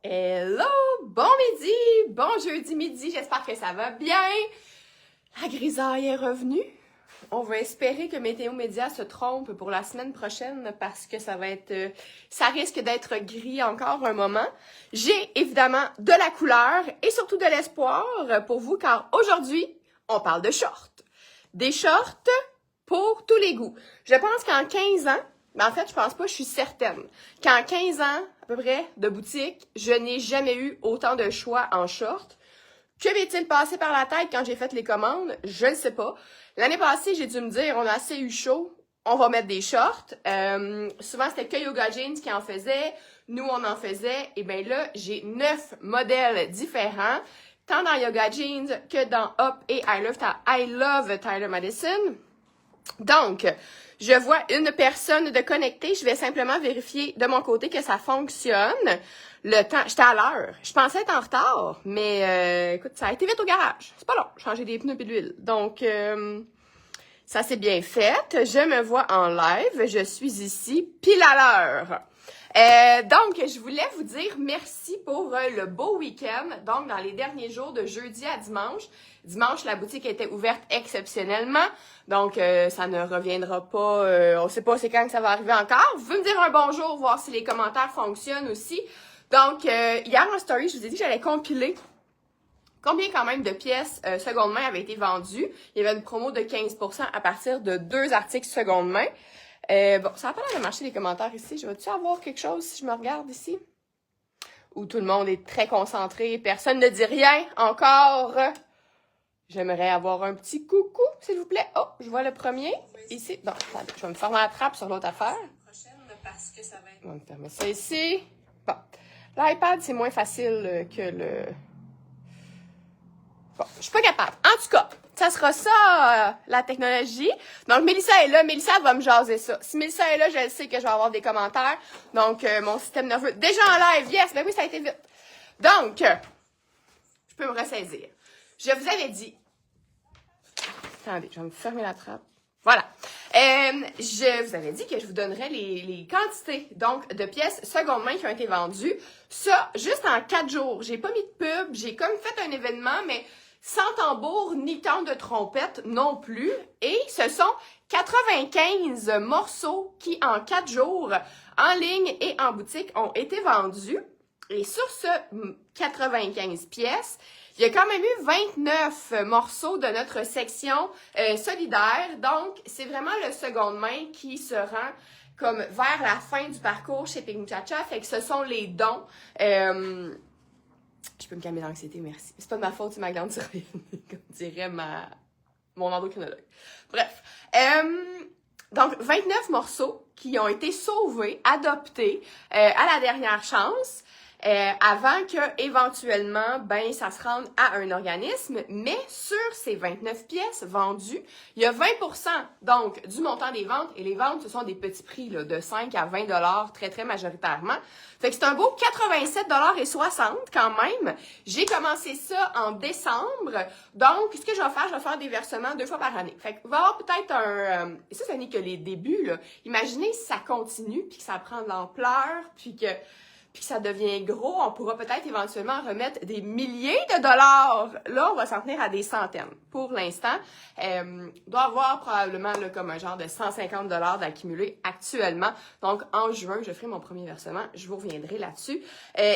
Hello! Bon midi! Bon jeudi midi, j'espère que ça va bien. La grisaille est revenue. On va espérer que Météo Média se trompe pour la semaine prochaine parce que ça risque d'être gris encore un moment. J'ai évidemment de la couleur et surtout de l'espoir pour vous car aujourd'hui, on parle de shorts. Des shorts pour tous les goûts. Je pense qu'en 15 ans, mais en fait, je pense pas, je suis certaine qu'en 15 ans, à peu près, de boutique, je n'ai jamais eu autant de choix en shorts. Que m'est-il passé par la tête quand j'ai fait les commandes? Je ne sais pas. L'année passée, j'ai dû me dire, on a assez eu chaud, on va mettre des shorts. Souvent, c'était que Yoga Jeans qui en faisait. Nous, on en faisait. Et bien là, j'ai 9 modèles différents, tant dans Yoga Jeans que dans Up et I Love Tyler Madison. Donc, je vois une personne de connecter. Je vais simplement vérifier de mon côté que ça fonctionne. Le temps, j'étais à l'heure. Je pensais être en retard, mais écoute, ça a été vite au garage. C'est pas long, changer des pneus et de l'huile. Donc, ça s'est bien fait. Je me vois en live. Je suis ici pile à l'heure. Donc, je voulais vous dire merci pour le beau week-end. Donc, dans les derniers jours de jeudi à dimanche. Dimanche, la boutique était ouverte exceptionnellement. Donc, ça ne reviendra pas. On sait pas c'est quand que ça va arriver encore. Vous pouvez me dire un bonjour, voir si les commentaires fonctionnent aussi. Donc, hier en story, je vous ai dit que j'allais compiler combien quand même de pièces seconde main avaient été vendues. Il y avait une promo de 15% à partir de 2 articles seconde main. Bon, ça n'a pas l'air de marcher les commentaires ici. Je vais-tu avoir quelque chose si je me regarde ici? Où tout le monde est très concentré, personne ne dit rien encore. J'aimerais avoir un petit coucou, s'il vous plaît. Oh, je vois le premier ici. Bon, attendez, je vais me fermer la trappe sur l'autre affaire. On va me fermer ça ici. Bon, l'iPad, c'est moins facile que le... Bon, je suis pas capable. En tout cas, ça sera ça, la technologie. Donc, Mélissa est là. Mélissa va me jaser ça. Si Mélissa est là, je sais que je vais avoir des commentaires. Donc, mon système nerveux, déjà en live. Yes, ben oui, ça a été vite. Donc, je peux me ressaisir. Je vous avais dit... Attendez, je vais me fermer la trappe. Voilà. Je vous avais dit que je vous donnerais les quantités donc de pièces seconde main qui ont été vendues. Ça, juste en 4 jours. J'ai pas mis de pub. J'ai comme fait un événement, mais sans tambour ni temps de trompette non plus. Et ce sont 95 morceaux qui, en 4 jours, en ligne et en boutique, ont été vendus. Et sur ce 95 pièces, il y a quand même eu 29 morceaux de notre section solidaire. Donc, c'est vraiment le seconde main qui se rend comme vers la fin du parcours chez Pink Muchacha. Fait que ce sont les dons. Je peux me calmer l'anxiété, merci. C'est pas de ma faute, c'est ma glande thyroïde, comme dirait mon endocrinologue. Bref. Donc, 29 morceaux qui ont été sauvés, adoptés à la dernière chance. Avant que éventuellement ben ça se rende à un organisme, mais sur ces 29 pièces vendues, il y a 20% donc du montant des ventes, et les ventes ce sont des petits prix là, de 5 à 20 $ très très majoritairement. Fait que c'est un beau 87,60 $ quand même. J'ai commencé ça en décembre, donc ce que je vais faire des versements 2 fois par année. Fait que va y avoir peut-être un... et ça n'est que les débuts, là. Imaginez si ça continue, puis que ça prend de l'ampleur, puis que ça devient gros, on pourra peut-être éventuellement remettre des milliers de dollars. Là, on va s'en tenir à des centaines. Pour l'instant, doit avoir probablement là, comme un genre de 150 $ d'accumulé actuellement. Donc, en juin, je ferai mon premier versement. Je vous reviendrai là-dessus,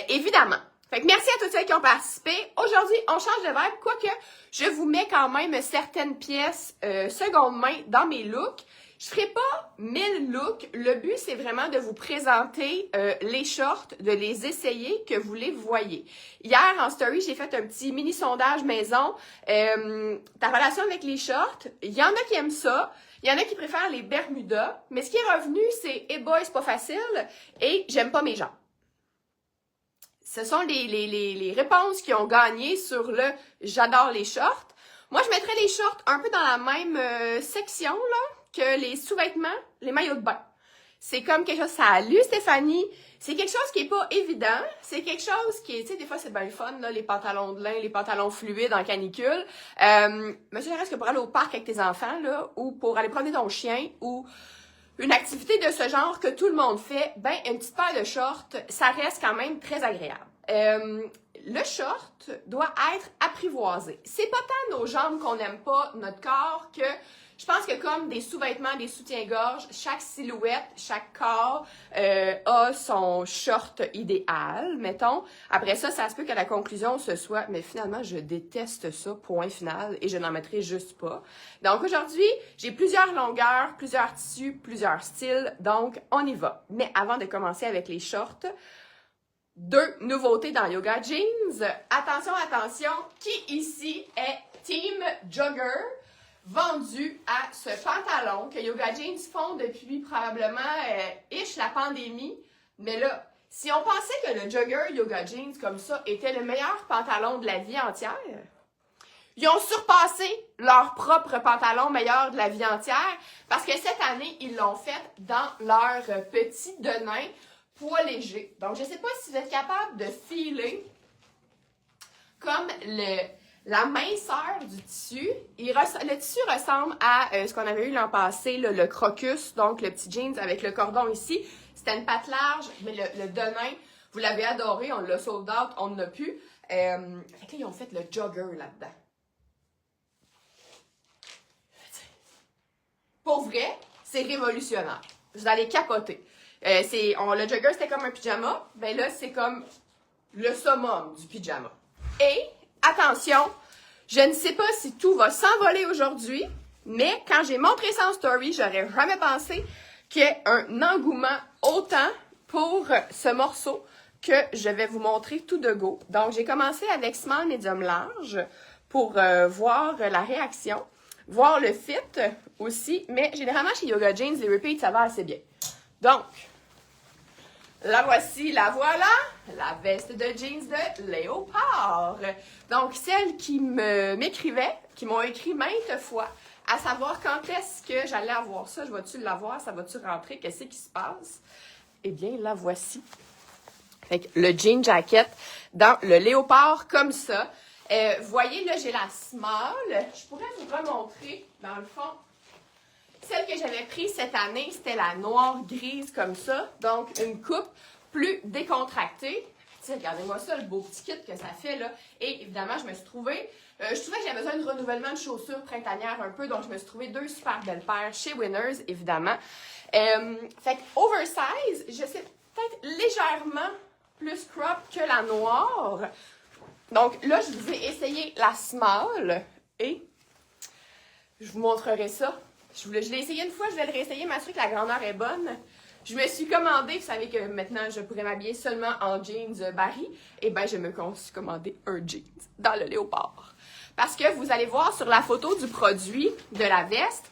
évidemment. Fait que merci à tous ceux qui ont participé. Aujourd'hui, on change de vibe, quoique je vous mets quand même certaines pièces seconde main dans mes looks. Je ferai pas 1000 looks. Le but, c'est vraiment de vous présenter les shorts, de les essayer, que vous les voyez. Hier, en story, j'ai fait un petit mini-sondage maison. Ta relation avec les shorts, il y en a qui aiment ça. Il y en a qui préfèrent les Bermudas. Mais ce qui est revenu, c'est « Hey boy, c'est pas facile » et « J'aime pas mes jambes ». Ce sont les réponses qui ont gagné sur le « J'adore les shorts ». Moi, je mettrais les shorts un peu dans la même section, là, que les sous-vêtements, les maillots de bain. C'est comme quelque chose, ça a lu Stéphanie, c'est quelque chose qui est pas évident, c'est quelque chose qui est, tu sais, des fois c'est bien le fun, là, les pantalons de lin, les pantalons fluides en canicule, mais ça reste que pour aller au parc avec tes enfants, là, ou pour aller promener ton chien, ou une activité de ce genre que tout le monde fait, ben une petite paire de shorts, ça reste quand même très agréable. Le short doit être apprivoisé. C'est pas tant nos jambes qu'on n'aime pas, notre corps, que je pense que comme des sous-vêtements, des soutiens-gorge, chaque silhouette, chaque corps a son short idéal, mettons. Après ça, ça se peut que la conclusion ce soit « mais finalement, je déteste ça, point final, et je n'en mettrai juste pas ». Donc aujourd'hui, j'ai plusieurs longueurs, plusieurs tissus, plusieurs styles, donc on y va. Mais avant de commencer avec les shorts, 2 nouveautés dans Yoga Jeans. Attention, attention, qui ici est Team Jogger, vendu à ce pantalon que Yoga Jeans font depuis probablement la pandémie. Mais là, si on pensait que le Jogger Yoga Jeans comme ça était le meilleur pantalon de la vie entière, ils ont surpassé leur propre pantalon meilleur de la vie entière parce que cette année, ils l'ont fait dans leur petit denim poids léger. Donc, je ne sais pas si vous êtes capable de filer comme la minceur du tissu. Le tissu ressemble à ce qu'on avait eu l'an passé, le crocus, donc le petit jeans avec le cordon ici. C'était une patte large, mais le denim, vous l'avez adoré, on l'a sold out, on n'en a plus. Fait que là, ils ont fait le jogger là-dedans. Pour vrai, c'est révolutionnaire. Vous allez capoter. Le jogger, c'était comme un pyjama. Ben là, c'est comme le summum du pyjama. Et, attention, je ne sais pas si tout va s'envoler aujourd'hui, mais quand j'ai montré ça en story, j'aurais jamais pensé qu'il y ait un engouement autant pour ce morceau que je vais vous montrer tout de go. Donc, j'ai commencé avec small, medium, large pour voir la réaction, voir le fit aussi, mais généralement chez Yoga Jeans, les repeats, ça va assez bien. Donc, la voici, la voilà, la veste de jeans de léopard. Donc, celles qui m'écrivaient, qui m'ont écrit maintes fois, à savoir quand est-ce que j'allais avoir ça, je vais-tu l'avoir, ça va-tu rentrer, qu'est-ce qui se passe? Eh bien, la voici. Fait que le jean jacket dans le léopard comme ça. Voyez, là, j'ai la small. Je pourrais vous remontrer, dans le fond, celle que j'avais prise cette année, c'était la noire grise comme ça. Donc, une coupe plus décontractée. T'sais, regardez-moi ça, le beau petit kit que ça fait, là. Et évidemment, je trouvais que j'avais besoin de renouvellement de chaussures printanières un peu. Donc, je me suis trouvé 2 super belles paires chez Winners, évidemment. Fait que oversize, je sais peut-être légèrement plus crop que la noire. Donc, là, je vous ai essayé la small et je vous montrerai ça. Je l'ai essayé une fois, je vais le réessayer, m'assurer que la grandeur est bonne. Je me suis commandé, vous savez que maintenant je pourrais m'habiller seulement en jeans Barry. Et bien, je me suis commandé un jeans dans le léopard. Parce que vous allez voir sur la photo du produit de la veste,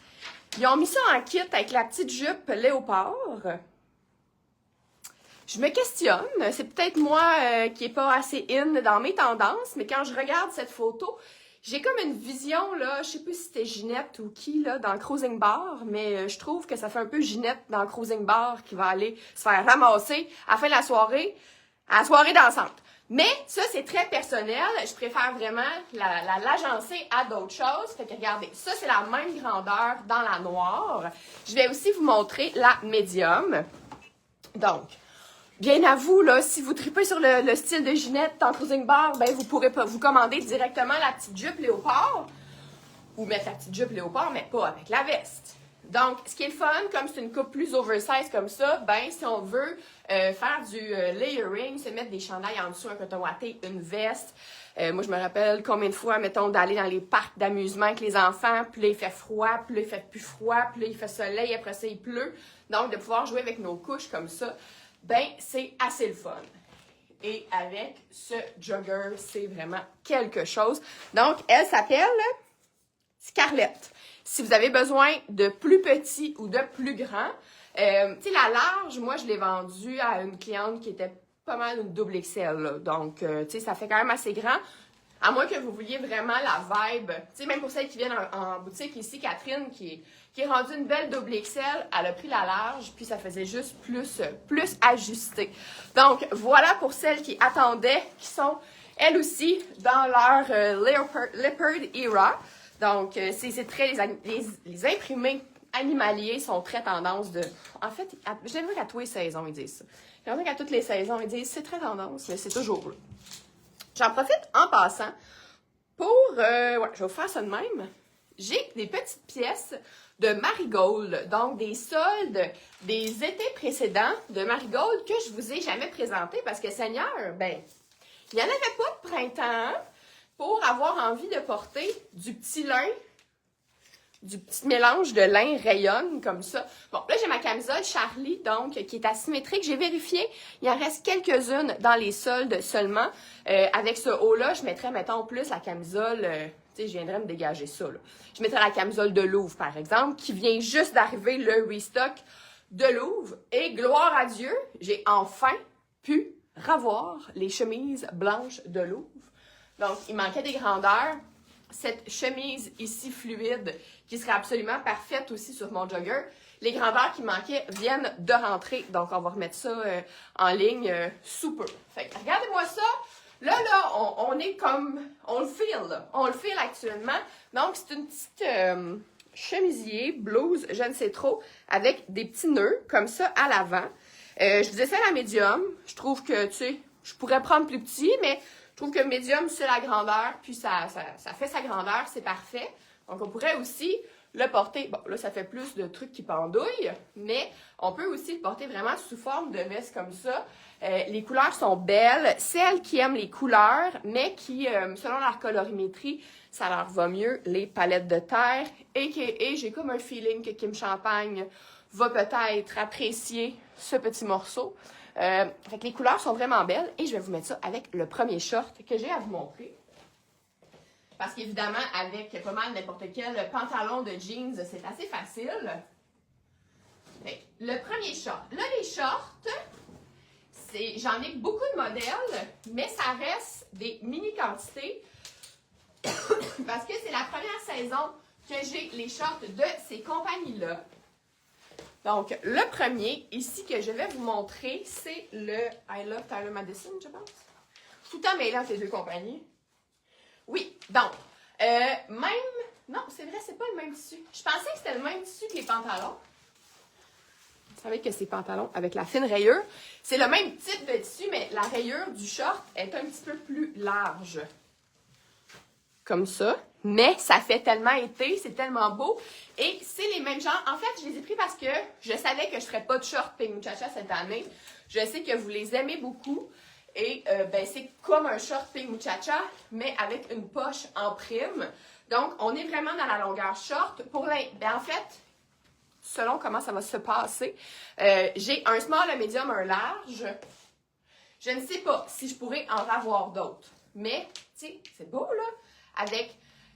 ils ont mis ça en kit avec la petite jupe léopard. Je me questionne, c'est peut-être moi qui n'est pas assez in dans mes tendances, mais quand je regarde cette photo, j'ai comme une vision, là, je sais plus si c'était Ginette ou qui, là, dans Cruising Bar, mais je trouve que ça fait un peu Ginette dans Cruising Bar qui va aller se faire ramasser à la fin de la soirée, à la soirée dansante. Mais ça, c'est très personnel. Je préfère vraiment l'agencer à d'autres choses. Fait que regardez, ça, c'est la même grandeur dans la noire. Je vais aussi vous montrer la médium. Donc, bien à vous, là, si vous tripez sur le style de Ginette dans Cruising Bar, ben vous pourrez pas vous commander directement la petite jupe léopard ou mettre la petite jupe léopard, mais pas avec la veste. Donc, ce qui est le fun, comme c'est une coupe plus oversize comme ça, ben si on veut faire du layering, se mettre des chandails en dessous, un coton ouaté, une veste. Moi, je me rappelle combien de fois, mettons, d'aller dans les parcs d'amusement avec les enfants, puis là, il fait froid, puis là, il fait plus froid, puis là, il fait soleil, après ça, il pleut. Donc, de pouvoir jouer avec nos couches comme ça, ben c'est assez le fun. Et avec ce jogger, c'est vraiment quelque chose. Donc, elle s'appelle Scarlett. Si vous avez besoin de plus petit ou de plus grand, tu sais, la large, moi, je l'ai vendue à une cliente qui était pas mal une double XL. Là. Donc, tu sais, ça fait quand même assez grand. À moins que vous vouliez vraiment la vibe. Tu sais, même pour celles qui viennent en boutique ici, Catherine, qui est rendue une belle double XL, elle a pris la large, puis ça faisait juste plus ajusté. Donc, voilà pour celles qui attendaient, qui sont, elles aussi, dans leur Leopard Era. Donc, c'est très les imprimés animaliers sont très tendance de... En fait, j'ai l'impression qu'à tous les saisons, ils disent ça. J'ai l'impression qu'à toutes les saisons, ils disent c'est très tendance, mais c'est toujours là. J'en profite en passant pour... ouais, je vais vous faire ça de même. J'ai des petites pièces de Marigold, donc des soldes des étés précédents de Marigold que je vous ai jamais présenté parce que Seigneur, ben, il n'y en avait pas de printemps pour avoir envie de porter du petit lin, du petit mélange de lin rayonne comme ça. Bon, là, j'ai ma camisole Charlie, donc, qui est asymétrique. J'ai vérifié, il en reste quelques-unes dans les soldes seulement. Avec ce haut-là, je mettrais, mettons, plus la camisole, tu sais, je viendrais me dégager ça, là. Je mettrais la camisole de Louvre, par exemple, qui vient juste d'arriver, le restock de Louvre. Et gloire à Dieu, j'ai enfin pu revoir les chemises blanches de Louvre. Donc, il manquait des grandeurs. Cette chemise ici fluide, qui serait absolument parfaite aussi sur mon jogger. Les grandeurs qui manquaient viennent de rentrer. Donc, on va remettre ça en ligne sous peu. Fait que, regardez-moi ça. Là, on est comme... On le file, là. On le file actuellement. Donc, c'est une petite chemisier, blouse, je ne sais trop, avec des petits nœuds, comme ça, à l'avant. Je vous essaie la médium. Je trouve que, tu sais, je pourrais prendre plus petit, mais... Je trouve que médium, c'est la grandeur, puis ça fait sa grandeur, c'est parfait. Donc, on pourrait aussi le porter, bon, là, ça fait plus de trucs qui pendouillent, mais on peut aussi le porter vraiment sous forme de veste comme ça. Les couleurs sont belles. Celles qui aiment les couleurs, mais qui, selon leur colorimétrie, ça leur va mieux, les palettes de terre. Et j'ai comme un feeling que Kim Champagne va peut-être apprécier ce petit morceau. Fait que les couleurs sont vraiment belles et je vais vous mettre ça avec le premier short que j'ai à vous montrer. Parce qu'évidemment, avec pas mal n'importe quel pantalon de jeans, c'est assez facile. Fait que le premier short. Là, les shorts, j'en ai beaucoup de modèles, mais ça reste des mini quantités. Parce que c'est la première saison que j'ai les shorts de ces compagnies-là. Donc, le premier, ici, que je vais vous montrer, c'est le I Love Tyler Madison, je pense. Tout le temps mêlé entre les deux compagnies. Oui, donc, non, c'est vrai, c'est pas le même tissu. Je pensais que c'était le même tissu que les pantalons. Vous savez que ces pantalons avec la fine rayure, c'est le même type de tissu, mais la rayure du short est un petit peu plus large. Comme ça. Mais ça fait tellement été, c'est tellement beau. Et c'est les mêmes genres. En fait, je les ai pris parce que je savais que je ne ferais pas de short Pink Muchacha cette année. Je sais que vous les aimez beaucoup. Et ben, c'est comme un short Pink Muchacha, mais avec une poche en prime. Donc, on est vraiment dans la longueur short. Ben, en fait, selon comment ça va se passer, j'ai un small, un medium, un large. Je ne sais pas si je pourrais en avoir d'autres. Mais, tu sais, c'est beau, là.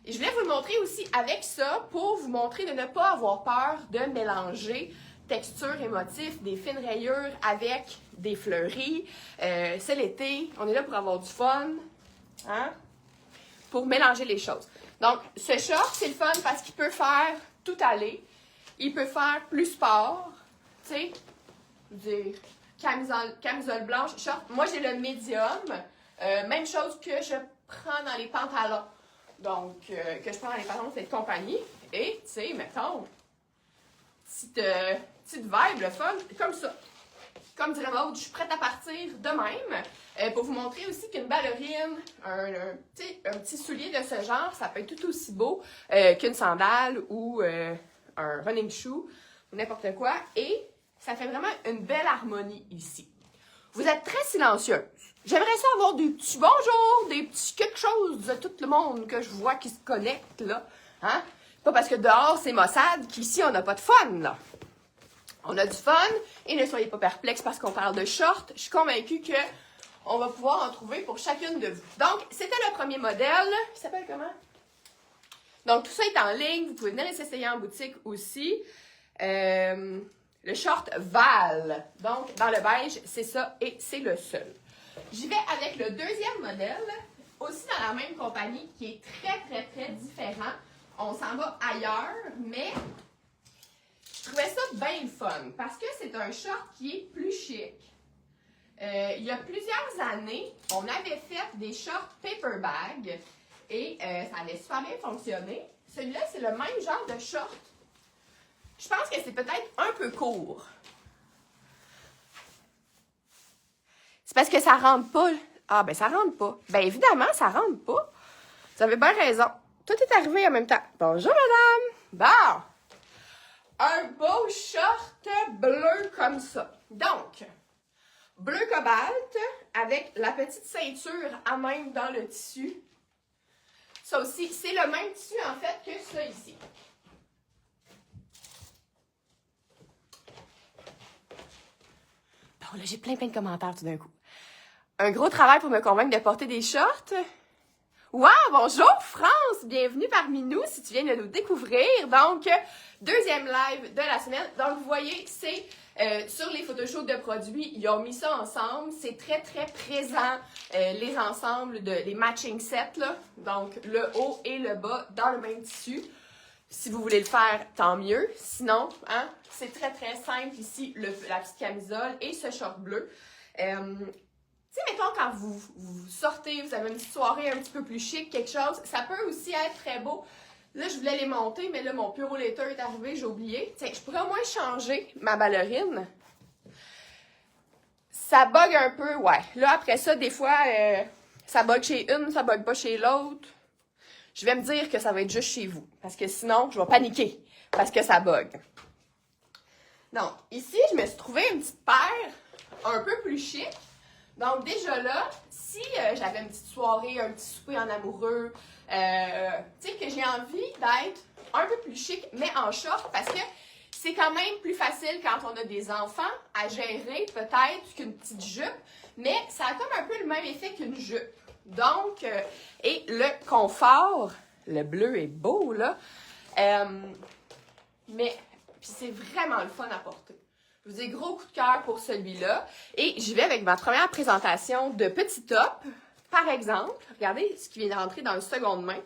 Et je voulais vous le montrer aussi avec ça pour vous montrer de ne pas avoir peur de mélanger texture et motifs, des fines rayures avec des fleuris. C'est l'été, on est là pour avoir du fun, hein? Pour mélanger les choses. Donc, ce short, c'est le fun parce qu'il peut faire tout aller. Il peut faire plus sport, tu sais, dire camisole blanche, short. Moi, j'ai le médium, même chose que je prends dans les pantalons. Donc, que je prends dans les pantalons de cette compagnie. Et, tu sais, mettons, petite vibe, le fun, comme ça. Comme dirait Maud, je suis prête à partir de même. Pour vous montrer aussi qu'une ballerine, un petit soulier de ce genre, ça peut être tout aussi beau qu'une sandale ou un running shoe ou n'importe quoi. Et ça fait vraiment une belle harmonie ici. Vous êtes très silencieuse. J'aimerais ça avoir des petits bonjours, des petits quelque chose de tout le monde que je vois qui se connecte, là. Hein? Pas parce que dehors, c'est Mossad qu'ici, on n'a pas de fun, là. On a du fun, et ne soyez pas perplexes parce qu'on parle de shorts. Je suis convaincue qu'on va pouvoir en trouver pour chacune de vous. Donc, c'était le premier modèle. Il s'appelle comment? Donc, tout ça est en ligne. Vous pouvez venir les essayer en boutique aussi. Le short Val. Donc, dans le beige, c'est ça et c'est le seul. J'y vais avec le deuxième modèle, aussi dans la même compagnie, qui est très, très, très différent. On s'en va ailleurs, mais je trouvais ça bien fun parce que c'est un short qui est plus chic. Il y a plusieurs années, on avait fait des shorts paper bag et ça avait super bien fonctionné. Celui-là, c'est le même genre de short Je pense que c'est peut-être un peu court. C'est parce que ça rentre pas. Ah, ben ça rentre pas. Ben évidemment, ça rentre pas. Vous avez bien raison. Tout est arrivé en même temps. Bonjour, madame. Bon. Un beau short bleu comme ça. Donc, bleu cobalt avec la petite ceinture à même dans le tissu. Ça aussi, c'est le même tissu en fait que ça ici. Bon, là, j'ai plein de commentaires tout d'un coup. Un gros travail pour me convaincre de porter des shorts. Wow, bonjour France, bienvenue parmi nous si tu viens de nous découvrir. Donc, deuxième live de la semaine. Donc, vous voyez, c'est sur les photoshoots de produits, ils ont mis ça ensemble. C'est très présent, les ensembles, les matching sets, là. Donc, le haut et le bas dans le même tissu. Si vous voulez le faire, tant mieux. Sinon, hein, c'est très simple ici, la petite camisole et ce short bleu. Tu sais, mettons, quand vous sortez, vous avez une petite soirée un petit peu plus chic, quelque chose, ça peut aussi être très beau. Là, je voulais les monter, mais là, mon pyrolator est arrivé, j'ai oublié. Tiens, je pourrais au moins changer ma ballerine. Ça bug un peu, ouais. Là, après ça, des fois, ça bug chez une, ça bug pas chez l'autre. Je vais me dire que ça va être juste chez vous, parce que sinon, je vais paniquer, parce que ça bug. Donc, ici, je me suis trouvé une petite paire un peu plus chic. Donc, déjà là, si j'avais une petite soirée, un petit souper en amoureux, tu sais, que j'ai envie d'être un peu plus chic, mais en short, parce que c'est quand même plus facile quand on a des enfants à gérer peut-être qu'une petite jupe, mais ça a comme un peu le même effet qu'une jupe. Donc, et le confort, le bleu est beau, là, mais puis c'est vraiment le fun à porter. Je vous ai gros coup de cœur pour celui-là. Et j'y vais avec ma première présentation de petit top. Par exemple, regardez ce qui vient de rentrer dans une seconde main.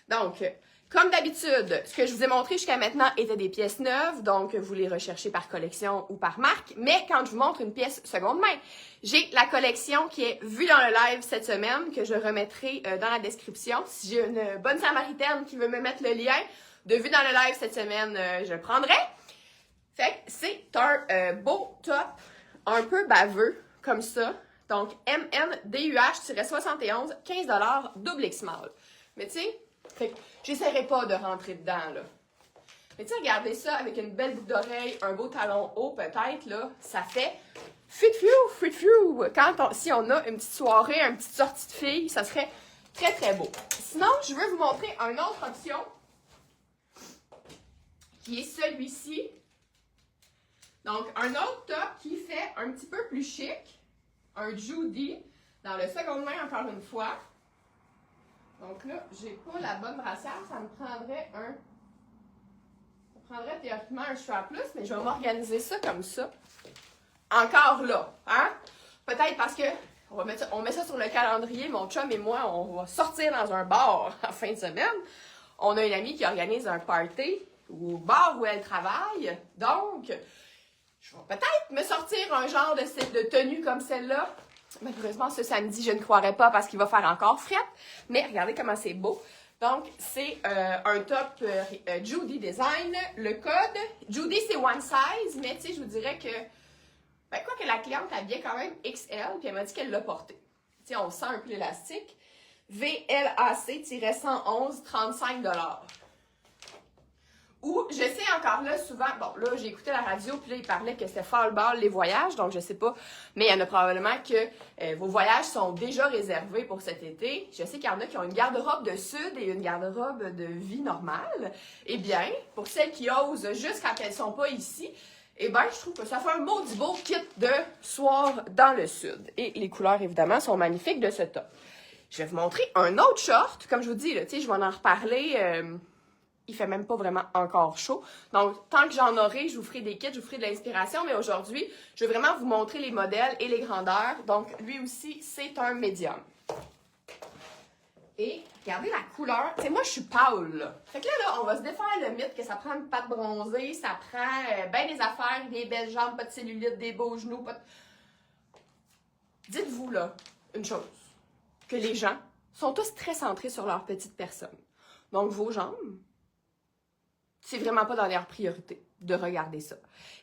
Donc, comme d'habitude, ce que je vous ai montré jusqu'à maintenant étaient des pièces neuves. Donc, vous les recherchez par collection ou par marque. Mais quand je vous montre une pièce seconde main, j'ai la collection qui est vue dans le live cette semaine, que je remettrai dans la description. Si j'ai une bonne samaritaine qui veut me mettre le lien de vue dans le live cette semaine, je le prendrai. Fait que c'est un beau top, un peu baveux, comme ça. Donc, MNDUH-71, 15$, double X small. Mais tu sais, j'essaierai pas de rentrer dedans, là. Mais tu sais, regardez ça avec une belle boucle d'oreille, un beau talon haut, peut-être, là. Ça fait fit-few. Si on a une petite soirée, une petite sortie de filles, ça serait très beau. Sinon, je veux vous montrer une autre option, qui est celui-ci. Donc, un autre top qui fait un petit peu plus chic, un Judy, dans le seconde main encore une fois. Donc là, j'ai pas la bonne brassière, ça me prendrait théoriquement un choix à plus, mais je vais m'organiser ça comme ça. Encore là, hein? Peut-être parce que, on met ça sur le calendrier, mon chum et moi, on va sortir dans un bar en fin de semaine. On a une amie qui organise un party au bar où elle travaille, donc je vais peut-être me sortir un genre de tenue comme celle-là. Malheureusement, ce samedi, je ne croirais pas parce qu'il va faire encore frette. Mais regardez comment c'est beau. Donc, c'est un top Judy Design. Le code, Judy, c'est one size. Mais tu sais, je vous dirais que, quoi que la cliente habillait quand même XL, puis elle m'a dit qu'elle l'a porté. Tu sais, on sent un peu l'élastique. VLAC-111, 35$. Ou, je sais encore là, souvent, bon, là, j'ai écouté la radio, puis là, il parlait que c'était fall ball les voyages, donc je sais pas, mais il y en a probablement que vos voyages sont déjà réservés pour cet été. Je sais qu'il y en a qui ont une garde-robe de sud et une garde-robe de vie normale. Eh bien, pour celles qui osent juste quand elles sont pas ici, eh bien, je trouve que ça fait un maudit beau kit de soir dans le sud. Et les couleurs, évidemment, sont magnifiques de ce top. Je vais vous montrer un autre short, comme je vous dis, là, tu sais, je vais en reparler... il fait même pas vraiment encore chaud. Donc, tant que j'en aurai, je vous ferai des kits, je vous ferai de l'inspiration. Mais aujourd'hui, je vais vraiment vous montrer les modèles et les grandeurs. Donc, lui aussi, c'est un médium. Et regardez la couleur. Tu sais, moi, je suis pâle, là. Fait que là, on va se défaire le mythe que ça prend une pâte bronzée, ça prend bien des affaires, des belles jambes, pas de cellulite, des beaux genoux, pas de... Dites-vous, là, une chose. Que les gens sont tous très centrés sur leur petite personne. Donc, vos jambes, c'est vraiment pas dans leur priorité. de regarder ça.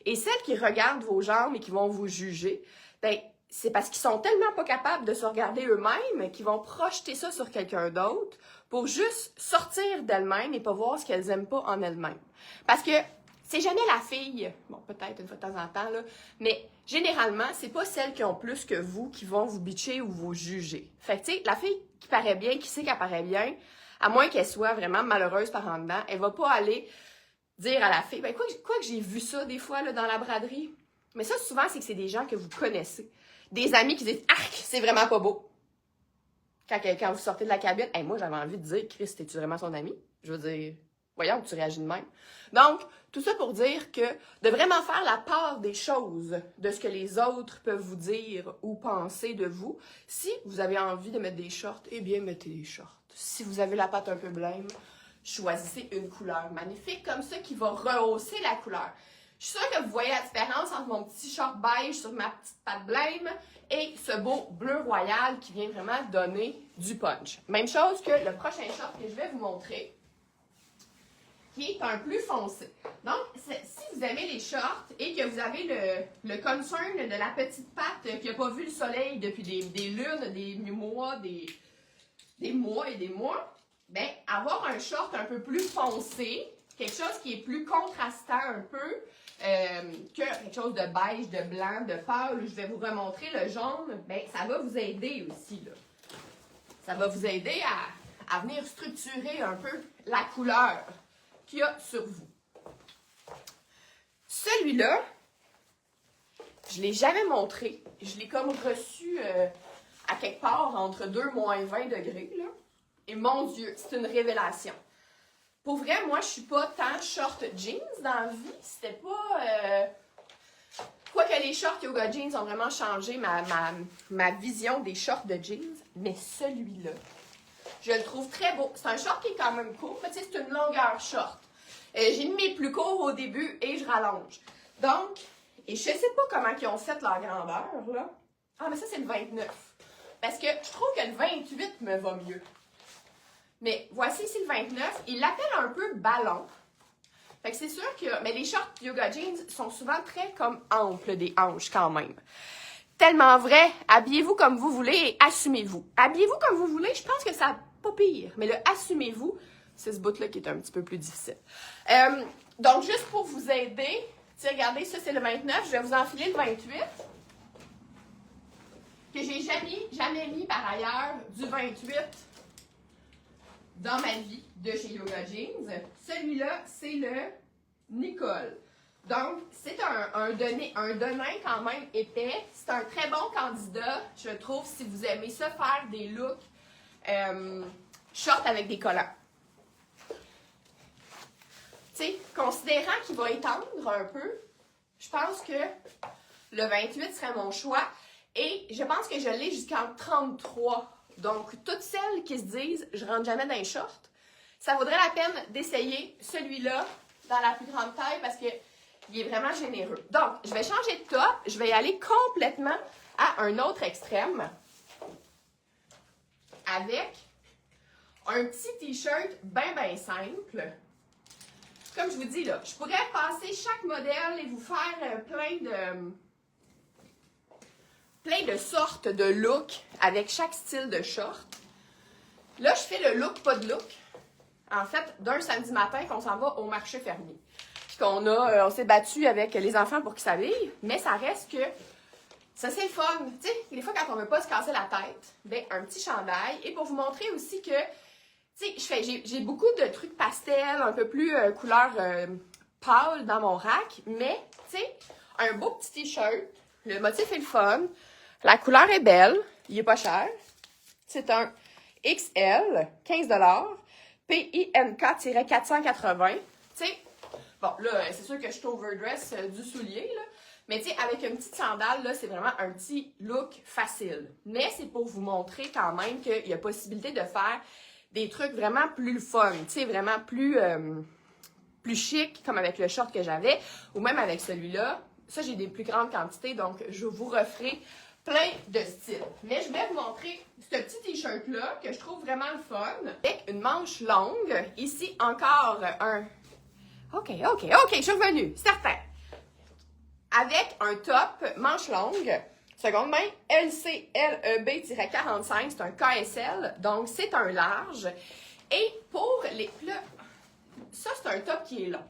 Et celles qui regardent vos jambes et qui vont vous juger, ben, c'est parce qu'ils sont tellement pas capables de se regarder eux-mêmes qu'ils vont projeter ça sur quelqu'un d'autre pour juste sortir d'elles-mêmes et pas voir ce qu'elles aiment pas en elles-mêmes. Parce que c'est jamais la fille, bon, peut-être une fois de temps en temps, là, mais généralement, c'est pas celles qui ont plus que vous qui vont vous bitcher ou vous juger. Fait que, tu sais, la fille qui paraît bien, qui sait qu'elle paraît bien, à moins qu'elle soit vraiment malheureuse par en dedans, elle va pas aller dire à la fille, ben quoi que j'ai vu ça des fois là, dans la braderie. Mais ça, souvent, c'est que c'est des gens que vous connaissez. Des amis qui disent « Arc, c'est vraiment pas beau! » Quand vous sortez de la cabine, hey, moi, j'avais envie de dire « Chris, es-tu vraiment son ami? » Je veux dire, voyons, tu réagis de même. Donc, tout ça pour dire que de vraiment faire la part des choses, de ce que les autres peuvent vous dire ou penser de vous, si vous avez envie de mettre des shorts, eh bien, mettez des shorts. Si vous avez la patte un peu blême, choisissez une couleur magnifique comme ça qui va rehausser la couleur. Je suis sûre que vous voyez la différence entre mon petit short beige sur ma petite patte blême et ce beau bleu royal qui vient vraiment donner du punch. Même chose que le prochain short que je vais vous montrer, qui est un plus foncé. Donc, si vous aimez les shorts et que vous avez le concern de la petite patte qui n'a pas vu le soleil depuis des lunes, des mois, des mois et des mois, ben avoir un short un peu plus foncé, quelque chose qui est plus contrastant un peu, que quelque chose de beige, de blanc, de pâle, je vais vous remontrer le jaune, ben ça va vous aider aussi, là. Ça va vous aider à venir structurer un peu la couleur qu'il y a sur vous. Celui-là, je ne l'ai jamais montré. Je l'ai comme reçu à quelque part entre 2 moins 20 degrés, là. Et mon Dieu, c'est une révélation. Pour vrai, moi, je suis pas tant short jeans dans la vie. C'était pas... Quoique les shorts yoga jeans ont vraiment changé ma vision des shorts de jeans. Mais celui-là, je le trouve très beau. C'est un short qui est quand même court, mais tu sais, c'est une longueur short. J'ai mis mes plus courts au début et je rallonge. Donc, et je sais pas comment ils ont fait leur grandeur, là. Ah, mais ça, c'est le 29. Parce que je trouve que le 28 me va mieux. Mais voici ici le 29. Il l'appelle un peu ballon. Fait que c'est sûr que... Mais les shorts yoga jeans sont souvent très comme amples des hanches quand même. Tellement vrai. Habillez-vous comme vous voulez et assumez-vous. Habillez-vous comme vous voulez, je pense que ça pas pire. Mais le assumez-vous, c'est ce bout-là qui est un petit peu plus difficile. Donc, juste pour vous aider, regardez, ça c'est le 29. Je vais vous enfiler le 28. Que j'ai jamais mis par ailleurs du 28 dans ma vie de chez Yoga Jeans. Celui-là, c'est le Nicole. Donc, c'est un denim quand même épais. C'est un très bon candidat, je trouve, si vous aimez ça, faire des looks short avec des collants. Tu sais, considérant qu'il va étendre un peu, je pense que le 28 serait mon choix. Et je pense que je l'ai jusqu'en 33. Donc, toutes celles qui se disent « je rentre jamais dans les shorts », ça vaudrait la peine d'essayer celui-là dans la plus grande taille parce qu'il est vraiment généreux. Donc, je vais changer de top. Je vais y aller complètement à un autre extrême avec un petit t-shirt bien simple. Comme je vous dis, là, je pourrais passer chaque modèle et vous faire plein de sortes de looks avec chaque style de short. Là, je fais le look, pas de look. En fait, d'un samedi matin qu'on s'en va au marché fermier. Puis on s'est battu avec les enfants pour qu'ils s'habillent, mais ça reste que ça, c'est le fun. Tu sais, des fois, quand on veut pas se casser la tête, ben, un petit chandail. Et pour vous montrer aussi que, tu sais, j'ai beaucoup de trucs pastels, un peu plus couleur pâle dans mon rack, mais, tu sais, un beau petit t-shirt, le motif est le fun, la couleur est belle, il est pas cher. C'est un XL, 15$, PINK-480. Tu sais, bon, là, c'est sûr que je suis overdress du soulier, là. Mais tu sais, avec une petite sandale, là, c'est vraiment un petit look facile. Mais c'est pour vous montrer quand même qu'il y a possibilité de faire des trucs vraiment plus fun. Tu sais, vraiment plus chic, comme avec le short que j'avais, ou même avec celui-là. Ça, j'ai des plus grandes quantités, donc je vous referai plein de styles. Mais je vais vous montrer ce petit t-shirt-là, que je trouve vraiment le fun, avec une manche longue. Ici, encore OK, je suis revenue, certain. Avec un top manche longue, seconde main, LCLEB-45, c'est un KSL, donc c'est un large. Et pour les... Là, ça, c'est un top qui est long.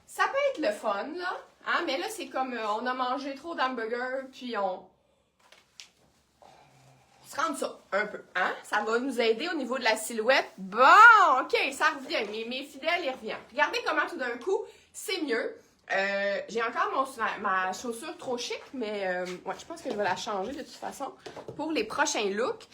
Ça peut être le fun, là, hein, mais là, c'est comme on a mangé trop d'hamburgers, puis on se rend ça un peu, hein? Ça va nous aider au niveau de la silhouette. Bon, OK, ça revient. Mes fidèles, ils reviennent. Regardez comment tout d'un coup, c'est mieux. J'ai encore ma chaussure trop chic, mais ouais, je pense que je vais la changer de toute façon pour les prochains looks.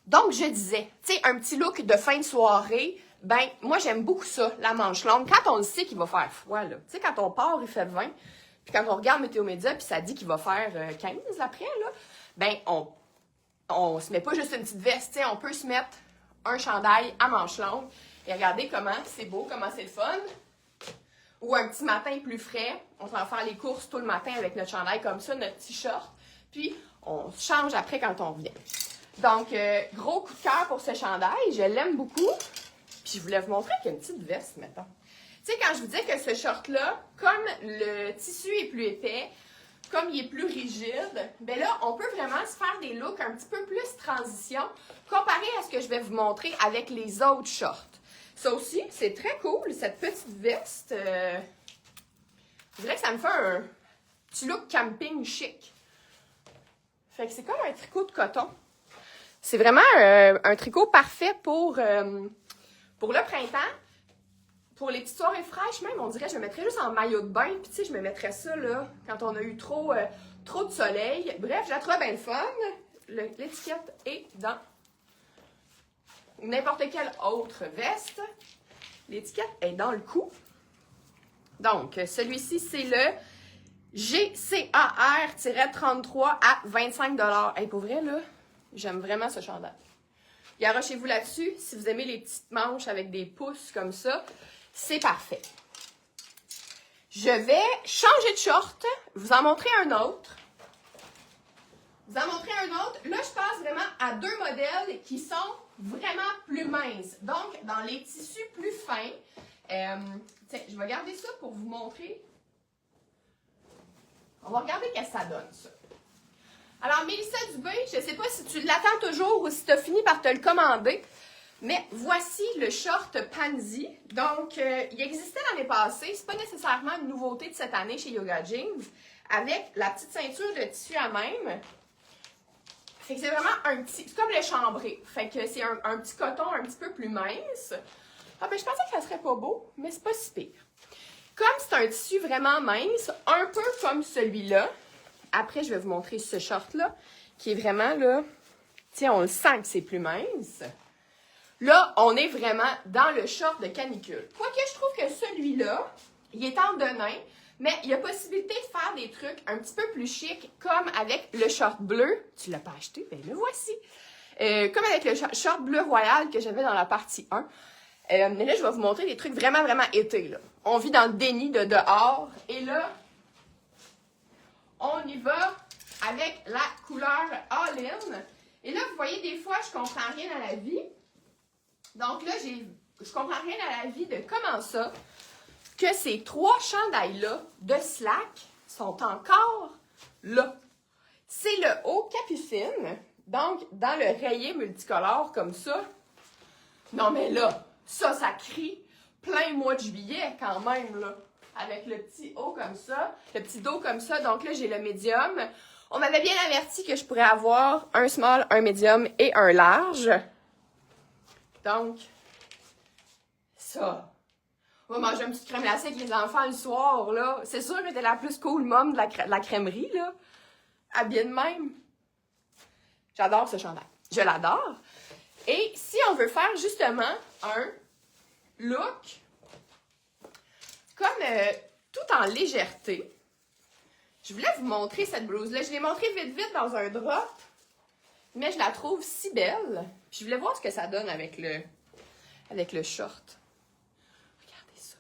Donc, je disais, tu sais, un petit look de fin de soirée, ben, moi, j'aime beaucoup ça, la manche longue. Quand on le sait qu'il va faire froid, là. Tu sais, quand on part, il fait 20, puis quand on regarde Météo Média, puis ça dit qu'il va faire 15 après, là, ben, on se met pas juste une petite veste, tu sais, on peut se mettre un chandail à manche longue. Et regardez comment c'est beau, comment c'est le fun. Ou un petit matin plus frais, on va faire les courses tout le matin avec notre chandail comme ça, notre t-shirt. Puis, on se change après quand on revient. Donc, gros coup de cœur pour ce chandail. Je l'aime beaucoup. Puis, je voulais vous montrer qu'il y a une petite veste, mettons. Tu sais, quand je vous disais que ce short-là, comme le tissu est plus épais, comme il est plus rigide, ben là, on peut vraiment se faire des looks un petit peu plus transition comparé à ce que je vais vous montrer avec les autres shorts. Ça aussi, c'est très cool, cette petite veste. Je dirais que ça me fait un petit look camping chic. Fait que c'est comme un tricot de coton. C'est vraiment un tricot parfait pour le printemps. Pour les petites soirées fraîches, même, on dirait que je me mettrais juste en maillot de bain. Puis tu sais, je me mettrais ça, là, quand on a eu trop de soleil. Bref, je la trouve bien fun. L'étiquette est dans n'importe quelle autre veste. L'étiquette est dans le cou. Donc, celui-ci, c'est le GCAR-33 à 25 $. Hey, pour vrai, là, j'aime vraiment ce chandail. Garochez-vous là-dessus. Si vous aimez les petites manches avec des pouces comme ça, c'est parfait. Je vais changer de short, vous en montrer un autre. Là, je passe vraiment à deux modèles qui sont vraiment plus minces. Donc, dans les tissus plus fins, tiens, je vais garder ça pour vous montrer. On va regarder qu'est-ce que ça donne, ça. Alors, Mélissa Dubé, je ne sais pas si tu l'attends toujours ou si tu as fini par te le commander, mais voici le short Pansy. Donc, il existait l'année passée, c'est pas nécessairement une nouveauté de cette année chez Yoga Jeans, avec la petite ceinture de tissu à même. Fait que c'est vraiment un petit, c'est comme le chambré. Fait que c'est un petit coton un petit peu plus mince. Ah ben je pensais que ça serait pas beau, mais c'est pas si pire. Comme c'est un tissu vraiment mince, un peu comme celui-là. Après, je vais vous montrer ce short-là, qui est vraiment là, tiens, on le sent que c'est plus mince. Là, on est vraiment dans le short de canicule. Quoique je trouve que celui-là, il est en denim, mais il y a possibilité de faire des trucs un petit peu plus chic, comme avec le short bleu. Tu l'as pas acheté? Ben le voici. Comme avec le short bleu royal que j'avais dans la partie 1. Mais là, je vais vous montrer des trucs vraiment, vraiment été, là. On vit dans le déni de dehors. Et là, on y va avec la couleur all-in. Et là, vous voyez, des fois, je comprends rien à la vie. Donc là, je comprends rien à la vie de comment ça, que ces trois chandails-là de slack sont encore là. C'est le haut capucine, donc dans le rayé multicolore comme ça. Non mais là, ça crie plein mois de juillet quand même, là. Avec le petit haut comme ça, le petit dos comme ça. Donc là, j'ai le médium. On m'avait bien averti que je pourrais avoir un small, un médium et un large. Donc, ça. On va manger une petite crème glacée avec les enfants le soir, là. C'est sûr que t'es la plus cool mom de la crèmerie, là. Habillée de même. J'adore ce chandail. Je l'adore. Et si on veut faire justement un look comme tout en légèreté, je voulais vous montrer cette blouse-là. Je l'ai montrée vite, vite dans un drop, mais je la trouve si belle. Puis je voulais voir ce que ça donne avec le short. Regardez ça.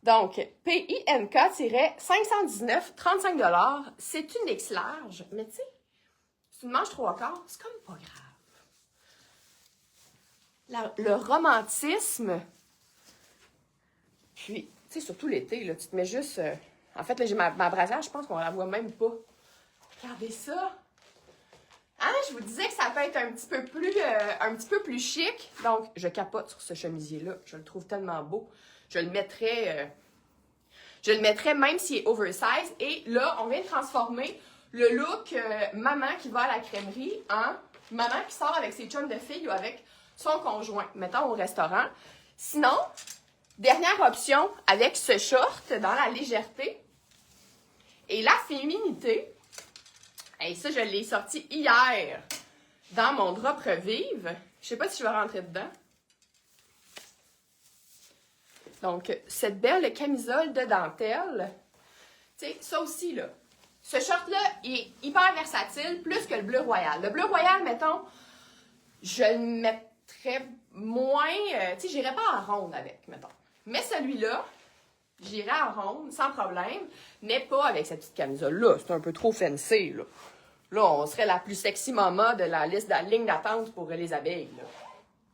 Donc, PINK-519, 35 $. C'est une X large, mais tu sais, c'est une manche 3/4, c'est comme pas grave. Le romantisme Puis, tu sais, surtout l'été, là, tu te mets juste... En fait, là, j'ai ma brassière, je pense qu'on la voit même pas. Regardez ça! Hein, je vous disais que ça peut être un petit peu plus chic. Donc, je capote sur ce chemisier-là. Je le trouve tellement beau. Je le mettrais même s'il est oversize. Et là, on vient de transformer le look maman qui va à la crèmerie en maman qui sort avec ses chums de filles ou avec son conjoint, mettons au restaurant. Sinon, dernière option avec ce short dans la légèreté et la féminité. Et ça, je l'ai sorti hier dans mon drap Revive. Je sais pas si je vais rentrer dedans. Donc, cette belle camisole de dentelle. Tu sais, ça aussi, là. Ce short-là est hyper versatile, plus que le bleu royal. Le bleu royal, mettons, je le mettrais moins... tu sais, j'irais pas en ronde avec, mettons. Mais celui-là, j'irais en ronde, sans problème, mais pas avec cette petite camisole-là. C'est un peu trop fancy, là. Là, on serait la plus sexy mama de la liste de la ligne d'attente pour les abeilles, là.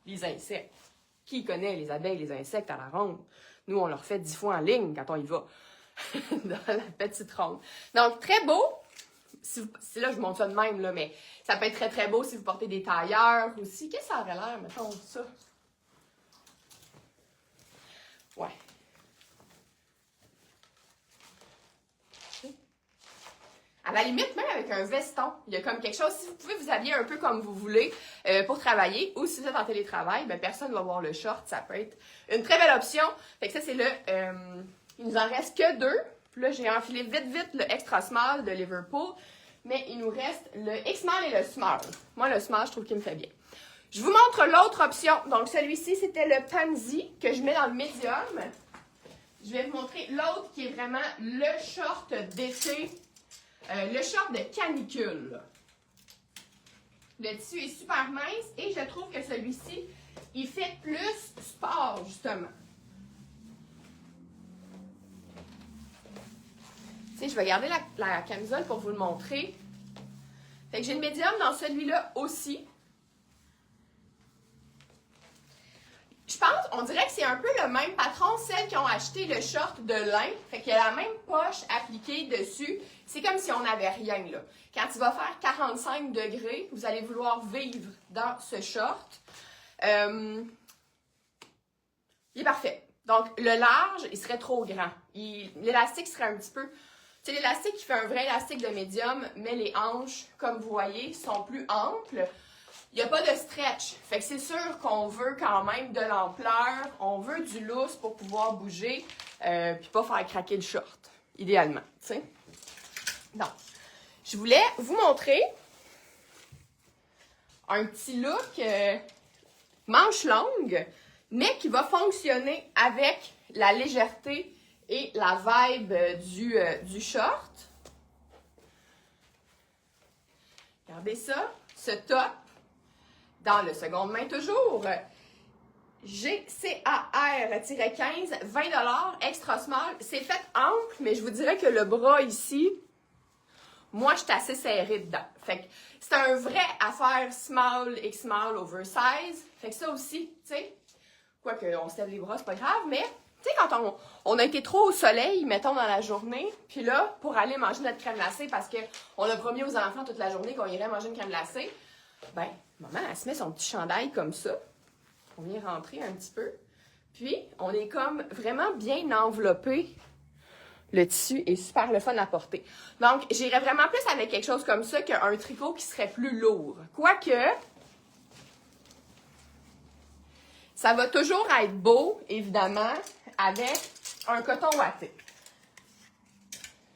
Les insectes. Qui connaît les abeilles, les insectes à la ronde? Nous, on leur fait 10 fois en ligne quand on y va. Dans la petite ronde. Donc, très beau. Si là, je montre ça de même, là, mais ça peut être très, très beau si vous portez des tailleurs aussi. Qu'est-ce que ça aurait l'air, mettons, ça? Ouais. À la limite, même avec un veston, il y a comme quelque chose, si vous pouvez vous habiller un peu comme vous voulez pour travailler, ou si vous êtes en télétravail, ben personne ne va voir le short, ça peut être une très belle option. Fait que ça, c'est le... il nous en reste que 2. Puis là, j'ai enfilé vite le extra small de Liverpool, mais il nous reste le X-Small et le small. Moi, le small, je trouve qu'il me fait bien. Je vous montre l'autre option. Donc, celui-ci, c'était le pansy que je mets dans le medium. Je vais vous montrer l'autre qui est vraiment le short d'été. Le short de canicule. Le tissu est super mince et je trouve que celui-ci, il fait plus sport, justement. Tu sais, je vais garder la camisole pour vous le montrer. Fait que j'ai le médium dans celui-là aussi. Je pense, on dirait que c'est un peu le même patron, celles qui ont acheté le short de lin. Fait qu'il y a la même poche appliquée dessus. C'est comme si on n'avait rien, là. Quand il va faire 45 degrés, vous allez vouloir vivre dans ce short. Il est parfait. Donc, le large, il serait trop grand. L'élastique serait un petit peu... Tu sais, l'élastique, il fait un vrai élastique de médium, mais les hanches, comme vous voyez, sont plus amples. Il n'y a pas de stretch. Fait que c'est sûr qu'on veut quand même de l'ampleur. On veut du lousse pour pouvoir bouger, puis pas faire craquer le short, idéalement, tu sais. Donc, je voulais vous montrer un petit look manche longue, mais qui va fonctionner avec la légèreté et la vibe du short. Regardez ça, ce top. Dans le seconde main toujours, GCAR-15, 20 $, extra small. C'est fait ample, mais je vous dirais que le bras ici, moi, je suis assez serrée dedans. Fait que c'est un vrai affaire small, X-small, oversize. Fait que ça aussi, tu sais, quoique on se lève les bras, c'est pas grave, mais tu sais, quand on a été trop au soleil, mettons, dans la journée, puis là, pour aller manger notre crème glacée, parce qu'on a promis aux enfants toute la journée qu'on irait manger une crème glacée, ben, maman, elle se met son petit chandail comme ça. On vient rentrer un petit peu. Puis, on est comme vraiment bien enveloppé. Le tissu est super le fun à porter. Donc, j'irais vraiment plus avec quelque chose comme ça qu'un tricot qui serait plus lourd. Quoique, ça va toujours être beau, évidemment, avec un coton ouaté.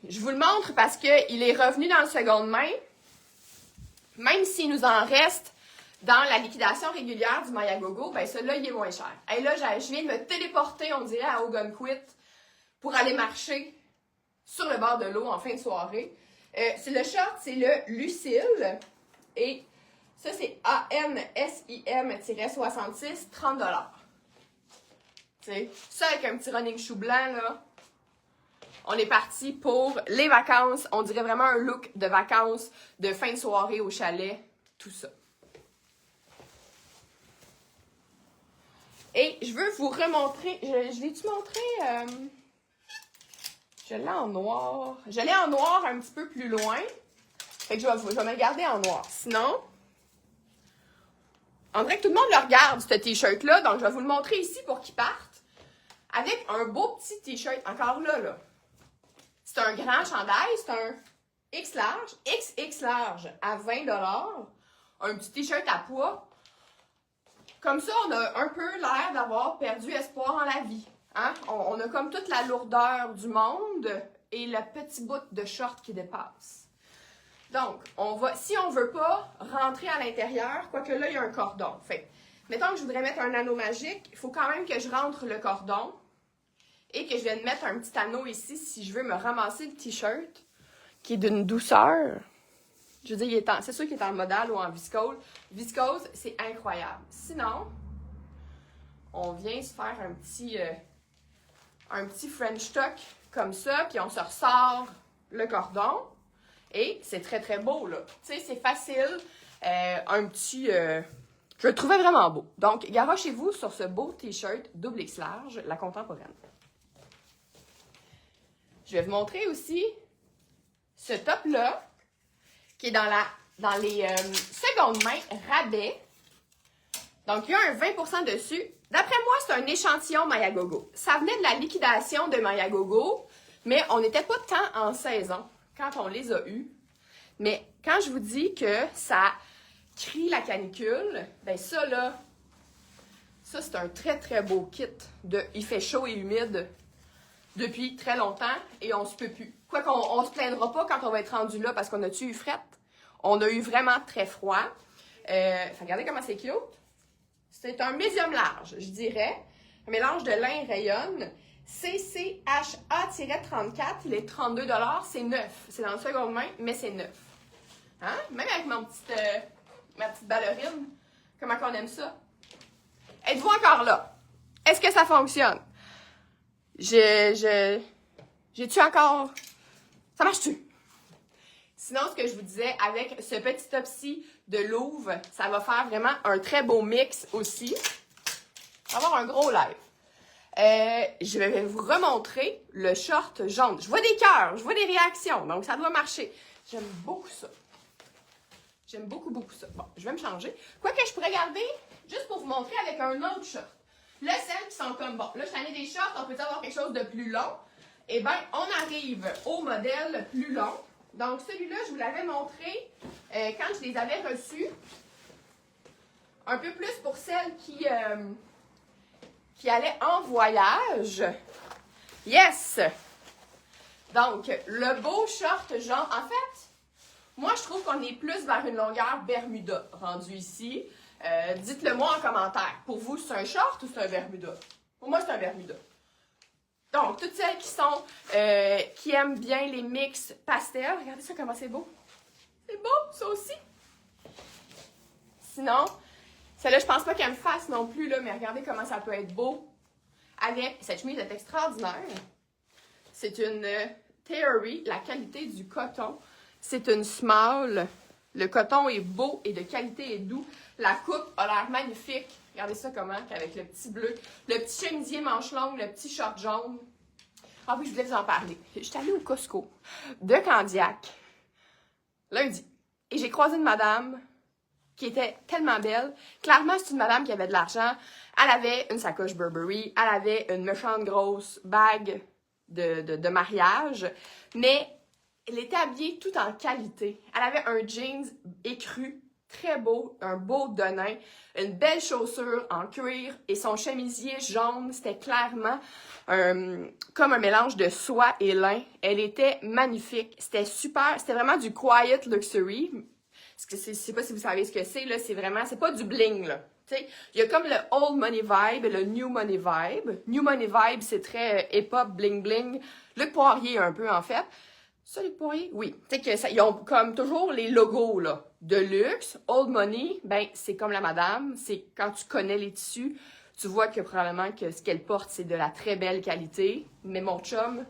Je vous le montre parce qu'il est revenu dans le seconde main. Même s'il nous en reste dans la liquidation régulière du Mayagogo, ben celui-là, il est moins cher. Et là, je viens de me téléporter, on dirait, à Ogunquit pour aller marcher sur le bord de l'eau en fin de soirée. Le short, c'est le Lucille. Et ça, c'est ANSIM-66, 30 $. T'sais, ça, avec un petit running shoe blanc, là, on est parti pour les vacances. On dirait vraiment un look de vacances, de fin de soirée au chalet, tout ça. Et je veux vous remontrer. Je l'ai-tu montré? Je l'ai en noir. Je l'ai en noir un petit peu plus loin. Fait que je vais me le garder en noir. Sinon, on dirait que tout le monde le regarde, ce t-shirt-là. Donc, je vais vous le montrer ici pour qu'il parte. Avec un beau petit t-shirt. Encore là. C'est un grand chandail. C'est un X large. XX large à 20 $. Un petit t-shirt à poids. Comme ça, on a un peu l'air d'avoir perdu espoir en la vie. Hein? On a comme toute la lourdeur du monde et le petit bout de short qui dépasse. Donc, si on ne veut pas rentrer à l'intérieur, quoique là, il y a un cordon. Fait, mettons que je voudrais mettre un anneau magique, il faut quand même que je rentre le cordon et que je vienne mettre un petit anneau ici si je veux me ramasser le t-shirt, qui est d'une douceur. Je veux dire, c'est sûr qu'il est en modal ou en viscose. Viscose, c'est incroyable. Sinon, on vient se faire un petit French tuck comme ça, puis on se ressort le cordon. Et c'est très, très beau, là. Tu sais, c'est facile. Je le trouvais vraiment beau. Donc, garochez-vous sur ce beau t-shirt double X large, la contemporaine. Je vais vous montrer aussi ce top-là, qui est dans les secondes mains rabais. Donc, il y a un 20% dessus. D'après moi, c'est un échantillon Mayagogo. Ça venait de la liquidation de Mayagogo, mais on n'était pas tant en saison quand on les a eus. Mais quand je vous dis que ça crie la canicule, ben ça là, ça c'est un très très beau kit il fait chaud et humide depuis très longtemps et on se peut plus. Quoi qu'on se plaindra pas quand on va être rendu là parce qu'on a eu frette. On a eu vraiment très froid. Regardez comment c'est cute. C'est un médium large, je dirais. Un mélange de lin et rayon. CCHA-34, il est 32 $, c'est neuf. C'est dans le seconde main, mais c'est neuf. Hein? Même avec ma petite ballerine, comment qu'on aime ça? Êtes-vous encore là? Est-ce que ça fonctionne? J'ai-tu encore... Ça marche-tu? Sinon, ce que je vous disais, avec ce petit top-ci de Louvre, ça va faire vraiment un très beau mix aussi. Ça va avoir un gros live. Je vais vous remontrer le short jaune. Je vois des cœurs, je vois des réactions, donc ça doit marcher. J'aime beaucoup ça. J'aime beaucoup, beaucoup ça. Bon, je vais me changer. Quoique je pourrais garder, juste pour vous montrer avec un autre short. Là, celles qui sont comme, bon, là, je t'en ai des shorts, on peut avoir quelque chose de plus long. Eh bien, on arrive au modèle plus long. Donc, celui-là, je vous l'avais montré quand je les avais reçus. Un peu plus pour celles qui allaient en voyage. Yes! Donc, le beau short genre, en fait, moi, je trouve qu'on est plus vers une longueur Bermuda rendu ici. Dites-le moi en commentaire. Pour vous, c'est un short ou c'est un Bermuda? Pour moi, c'est un Bermuda. Donc, toutes celles qui aiment bien les mix pastels, regardez ça comment c'est beau. C'est beau, ça aussi. Sinon, celle-là, je pense pas qu'elle me fasse non plus, là, mais regardez comment ça peut être beau. Avec cette chemise est extraordinaire. C'est une Theory, la qualité du coton. C'est une small. Le coton est beau et de qualité et doux. La coupe a l'air magnifique. Regardez ça comment, avec le petit bleu. Le petit chemisier manche longue, le petit short jaune. Ah oui, je voulais vous en parler. J'étais allée au Costco de Candiac lundi. Et j'ai croisé une madame qui était tellement belle. Clairement, c'est une madame qui avait de l'argent. Elle avait une sacoche Burberry. Elle avait une méchante grosse bague de mariage. Mais elle était habillée tout en qualité. Elle avait un jeans écru, très beau, un beau denim, une belle chaussure en cuir et son chemisier jaune, c'était clairement comme un mélange de soie et lin. Elle était magnifique. C'était super. C'était vraiment du quiet luxury. Je sais pas si vous savez ce que c'est, là. C'est pas du bling, là. T'sais, il y a comme le old money vibe et le new money vibe. New money vibe, c'est très hip-hop, bling-bling. Luc Poirier, un peu, en fait. Ça, Luc Poirier? Oui. Tu sais que ils ont comme toujours les logos, là, de luxe. Old money, ben, c'est comme la madame. C'est quand tu connais les tissus, tu vois que probablement que ce qu'elle porte, c'est de la très belle qualité. Mais mon chum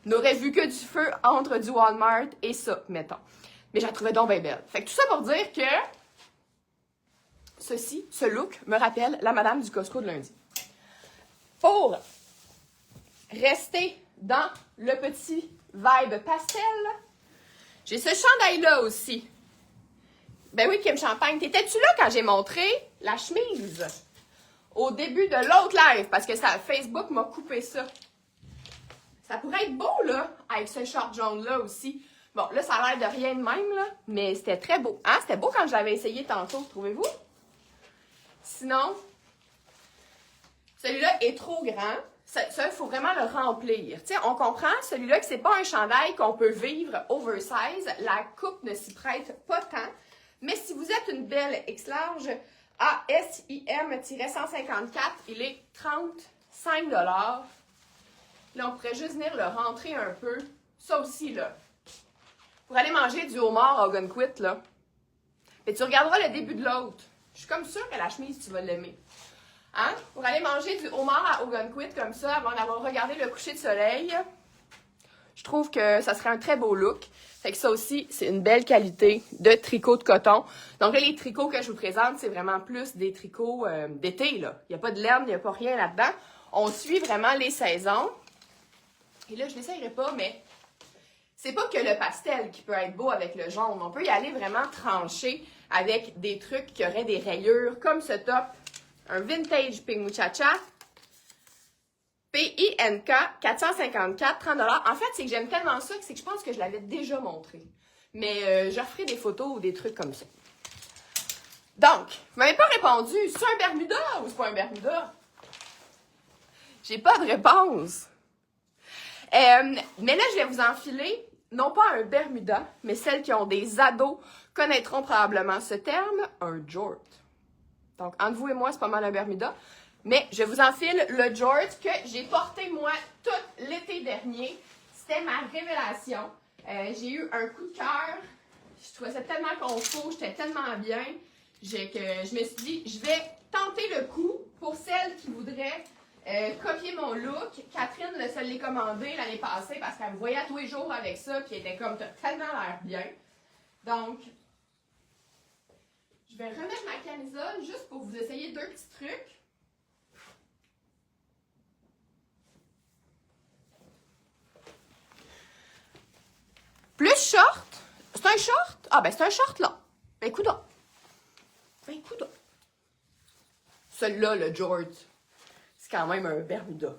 n'aurait vu que du feu entre du Walmart et ça, mettons. Mais je la trouvais donc bien belle. Fait que tout ça pour dire que ce look me rappelle la madame du Costco de lundi. Pour rester dans le petit vibe pastel, j'ai ce chandail-là aussi. Ben oui, Kim Champagne, t'étais-tu là quand j'ai montré la chemise? Au début de l'autre live, parce que Facebook m'a coupé ça. Ça pourrait être beau, là, avec ce short jaune-là aussi. Bon, là, ça a l'air de rien de même, là, mais c'était très beau. Hein? C'était beau quand je l'avais essayé tantôt, trouvez-vous? Sinon, celui-là est trop grand. Ça, il faut vraiment le remplir. Tu sais, on comprend, celui-là, que c'est pas un chandail qu'on peut vivre oversize. La coupe ne s'y prête pas tant. Mais si vous êtes une belle X-large, ASIM-154, il est 35 $. Là, on pourrait juste venir le rentrer un peu. Ça aussi, là. Pour aller manger du homard à Ogunquit, là. Et tu regarderas le début de l'autre. Je suis comme sûre que la chemise, tu vas l'aimer. Hein? Pour aller manger du homard à Ogunquit comme ça, avant d'avoir regardé le coucher de soleil, je trouve que ça serait un très beau look. Fait que ça aussi, c'est une belle qualité de tricot de coton. Donc là, les tricots que je vous présente, c'est vraiment plus des tricots d'été, là. Il n'y a pas de laine, il n'y a pas rien là-dedans. On suit vraiment les saisons. Et là, je l'essayerai pas, mais c'est pas que le pastel qui peut être beau avec le jaune. On peut y aller vraiment tranché avec des trucs qui auraient des rayures, comme ce top. Un vintage Pink Muchacha. PINK 454, 30 $. En fait, c'est que j'aime tellement ça que je pense que je l'avais déjà montré. Mais je referai des photos ou des trucs comme ça. Donc, vous m'avez pas répondu. C'est un Bermuda ou c'est pas un Bermuda? J'ai pas de réponse. Mais là, je vais vous enfiler, non pas un Bermuda, mais celles qui ont des ados connaîtront probablement ce terme, un jort. Donc, entre vous et moi, c'est pas mal un Bermuda. Mais je vous enfile le jort que j'ai porté, moi, tout l'été dernier. C'était ma révélation. J'ai eu un coup de cœur. Je trouvais ça tellement confort, j'étais tellement bien que je me suis dit, je vais tenter le coup pour celles qui voudraient copier mon look. Catherine se l'est commandé l'année passée parce qu'elle me voyait à tous les jours avec ça, puis elle était comme, t'as tellement l'air bien. Donc, je vais remettre ma camisole juste pour vous essayer deux petits trucs. Plus short. C'est un short? Ah, ben c'est un short là. Ben coudonc. Ben coudonc. Celui-là, le Jort, c'est quand même un Bermuda.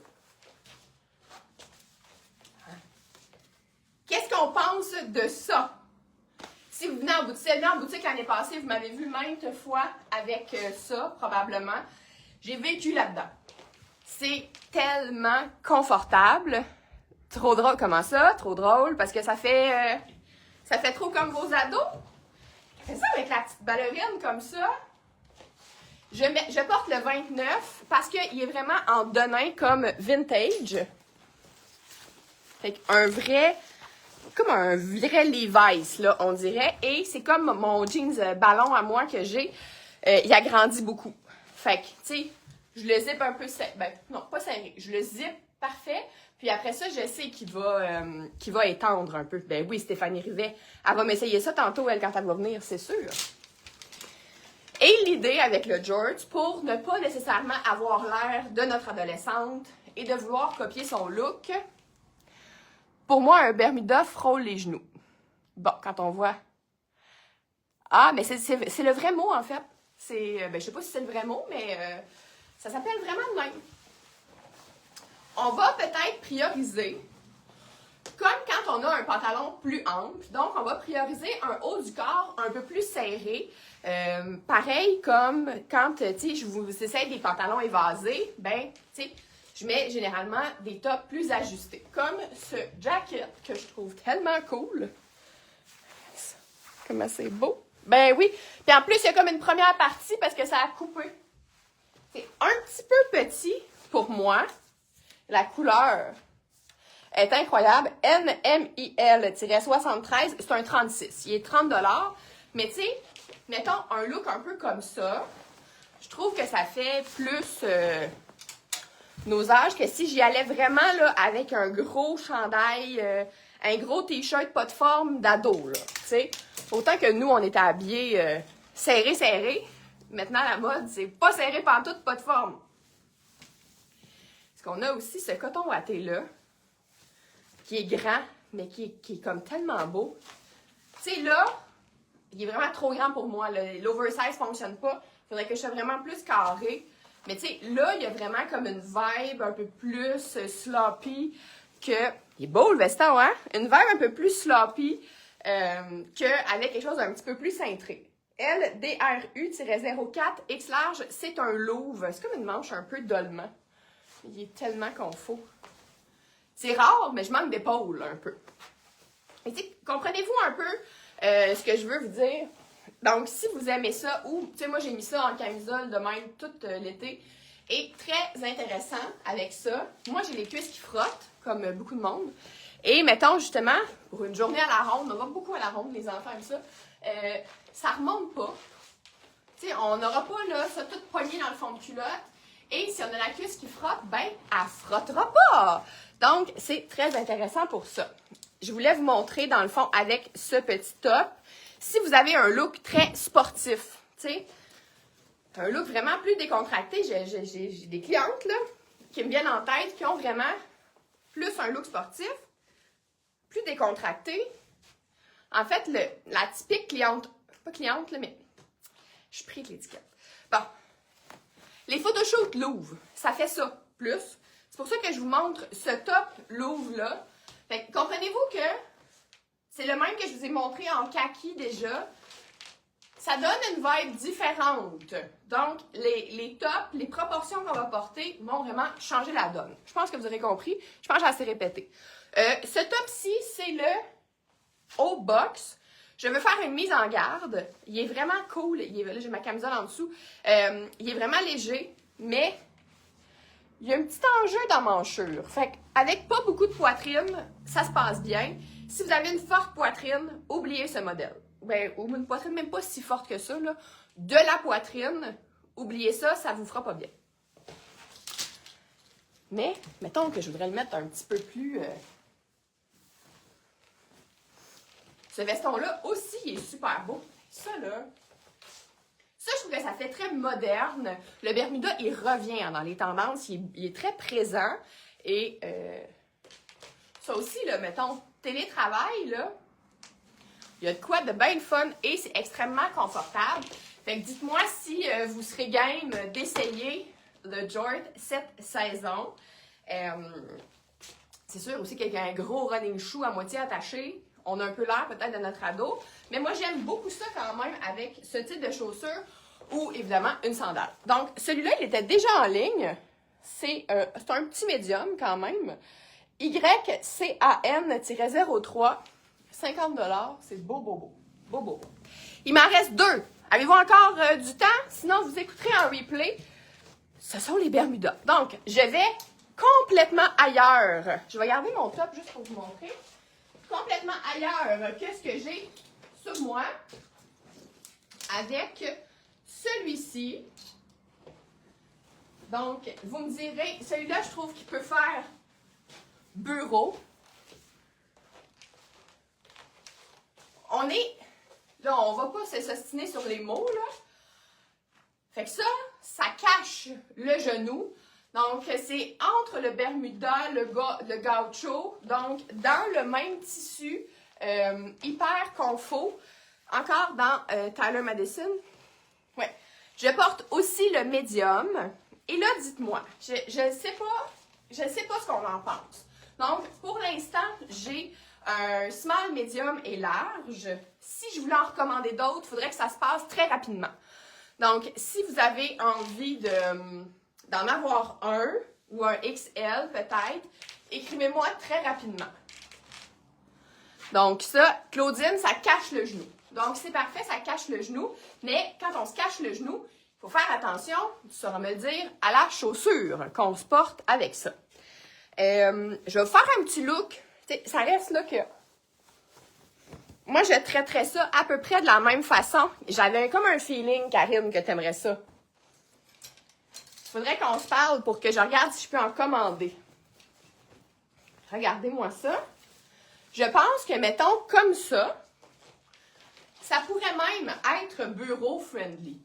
Hein? Qu'est-ce qu'on pense de ça? Si vous venez en boutique l'année passée, vous m'avez vu maintes fois avec ça, probablement. J'ai vécu là-dedans. C'est tellement confortable. Trop drôle. Comment ça? Trop drôle, parce que ça fait trop comme vos ados. C'est ça avec la petite ballerine comme ça. Je porte le 29 parce qu'il est vraiment en denim comme vintage. Fait qu'un vrai, comme un vrai Levi's, là, on dirait. Et c'est comme mon jeans ballon à moi que j'ai. Il a grandi beaucoup. Fait que, tu sais, je le zip un peu serré. Ben, non, pas serré. Je le zip parfait. Puis après ça, je sais qu'il va étendre un peu. Ben oui, Stéphanie Rivet, elle va m'essayer ça tantôt, elle, quand elle va venir, c'est sûr. Et l'idée avec le Jort, pour ne pas nécessairement avoir l'air de notre adolescente et de vouloir copier son look, pour moi, un Bermuda frôle les genoux. Bon, quand on voit... Ah, mais c'est le vrai mot, en fait. Ben, je sais pas si c'est le vrai mot, mais ça s'appelle vraiment de même. On va peut-être prioriser, comme quand on a un pantalon plus ample, donc on va prioriser un haut du corps un peu plus serré. Pareil comme quand, tu sais, je vous essaye des pantalons évasés, ben, tu sais, je mets généralement des tops plus ajustés. Comme ce jacket que je trouve tellement cool. Comment c'est beau. Ben oui. Puis en plus, il y a comme une première partie parce que ça a coupé. C'est un petit peu petit pour moi. La couleur est incroyable. NMIL-73, c'est un 36. Il est 30 $. Mais tu sais, mettons un look un peu comme ça. Je trouve que ça fait plus nos âges que si j'y allais vraiment là, avec un gros chandail, un gros t-shirt pas de forme d'ado. Tu sais, autant que nous, on était habillés serré. maintenant à la mode, c'est pas serré pantoute, pas de forme. Parce qu'on a aussi ce coton watté-là, qui est grand, mais qui est comme tellement beau. Tu sais, là, il est vraiment trop grand pour moi. L'oversize fonctionne pas. Il faudrait que je sois vraiment plus carré. Mais tu sais, là, il y a vraiment comme une vibe un peu plus sloppy que... Il est beau le veston, hein? Une vibe un peu plus sloppy qu'avec quelque chose d'un petit peu plus cintré. LDRU-04 X large, c'est un louve. C'est comme une manche un peu dolman. Il est tellement confort. C'est rare, mais je manque d'épaule un peu. Et tu sais, comprenez-vous un peu ce que je veux vous dire? Donc, si vous aimez ça, ou, tu sais, moi j'ai mis ça en camisole de même tout l'été. Et très intéressant avec ça, moi j'ai les cuisses qui frottent, comme beaucoup de monde. Et mettons justement, pour une journée à la ronde, on va beaucoup à la ronde, les enfants aiment ça, ça remonte pas. Tu sais, on n'aura pas là, ça tout poigné dans le fond de culotte. Et si on a la cuisse qui frotte, ben, elle frottera pas. Donc, c'est très intéressant pour ça. Je voulais vous montrer, dans le fond, avec ce petit top, si vous avez un look très sportif, tu sais, un look vraiment plus décontracté. J'ai des clientes, là, qui me viennent en tête, qui ont vraiment plus un look sportif, plus décontracté. En fait, la typique cliente, pas cliente, là, mais je suis pris de l'étiquette. Bon. Les photoshoots Louvre, ça fait ça, plus. C'est pour ça que je vous montre ce top Louvre-là. Fait que comprenez-vous que c'est le même que je vous ai montré en kaki déjà. Ça donne une vibe différente. Donc, les tops, les proportions qu'on va porter vont vraiment changer la donne. Je pense que vous aurez compris. Je pense que j'ai assez répété. Ce top-ci, c'est le haut box. Je veux faire une mise en garde. Il est vraiment cool. Là, j'ai ma camisole en dessous. Il est vraiment léger, mais il y a un petit enjeu d'emmanchure. Fait qu'avec pas beaucoup de poitrine, ça se passe bien. Si vous avez une forte poitrine, oubliez ce modèle. Ben, ou une poitrine même pas si forte que ça, là. De la poitrine, oubliez ça, ça vous fera pas bien. Mais, mettons que je voudrais le mettre un petit peu plus... Ce veston-là aussi, il est super beau. Ça, là... Ça, je trouve que ça fait très moderne. Le Bermuda, il revient dans les tendances. Il est très présent. Et ça aussi, là, mettons, télétravail, là, il y a de quoi de bien le fun et c'est extrêmement confortable. Fait que dites-moi si vous serez game d'essayer le Jord cette saison. C'est sûr aussi qu'il y a un gros running shoe à moitié attaché. On a un peu l'air peut-être de notre ado. Mais moi, j'aime beaucoup ça quand même avec ce type de chaussures ou évidemment une sandale. Donc, celui-là, il était déjà en ligne. C'est un petit médium quand même. YCAN-03. 50 $, c'est beau, beau, beau. Beau, beau, beau. Il m'en reste 2. Avez-vous encore du temps? Sinon, vous écouterez en replay. Ce sont les Bermudas. Donc, je vais complètement ailleurs. Je vais garder mon top juste pour vous montrer. Complètement ailleurs que ce que j'ai sur moi. Avec celui-ci. Donc, vous me direz, celui-là, je trouve qu'il peut faire bureau. On est, là, on va pas s'ostiner sur les mots, là. Fait que ça cache le genou. Donc, c'est entre le Bermuda, le gaucho, donc dans le même tissu, hyper confort. Encore dans Tyler Madison. Ouais. Je porte aussi le médium. Et là, dites-moi, je sais pas ce qu'on en pense. Donc, pour l'instant, j'ai un small, médium et large. Si je voulais en recommander d'autres, il faudrait que ça se passe très rapidement. Donc, si vous avez envie d'en avoir un ou un XL peut-être, écrivez-moi très rapidement. Donc ça, Claudine, ça cache le genou. Donc c'est parfait, ça cache le genou. Mais quand on se cache le genou, il faut faire attention, tu sauras me le dire, à la chaussure qu'on se porte avec ça. Je vais vous faire un petit look. T'sais, ça reste là que... Moi, je traiterais ça à peu près de la même façon. J'avais comme un feeling, Karine, que tu aimerais ça. Il faudrait qu'on se parle pour que je regarde si je peux en commander. Regardez-moi ça. Je pense que, mettons, comme ça pourrait même être bureau friendly.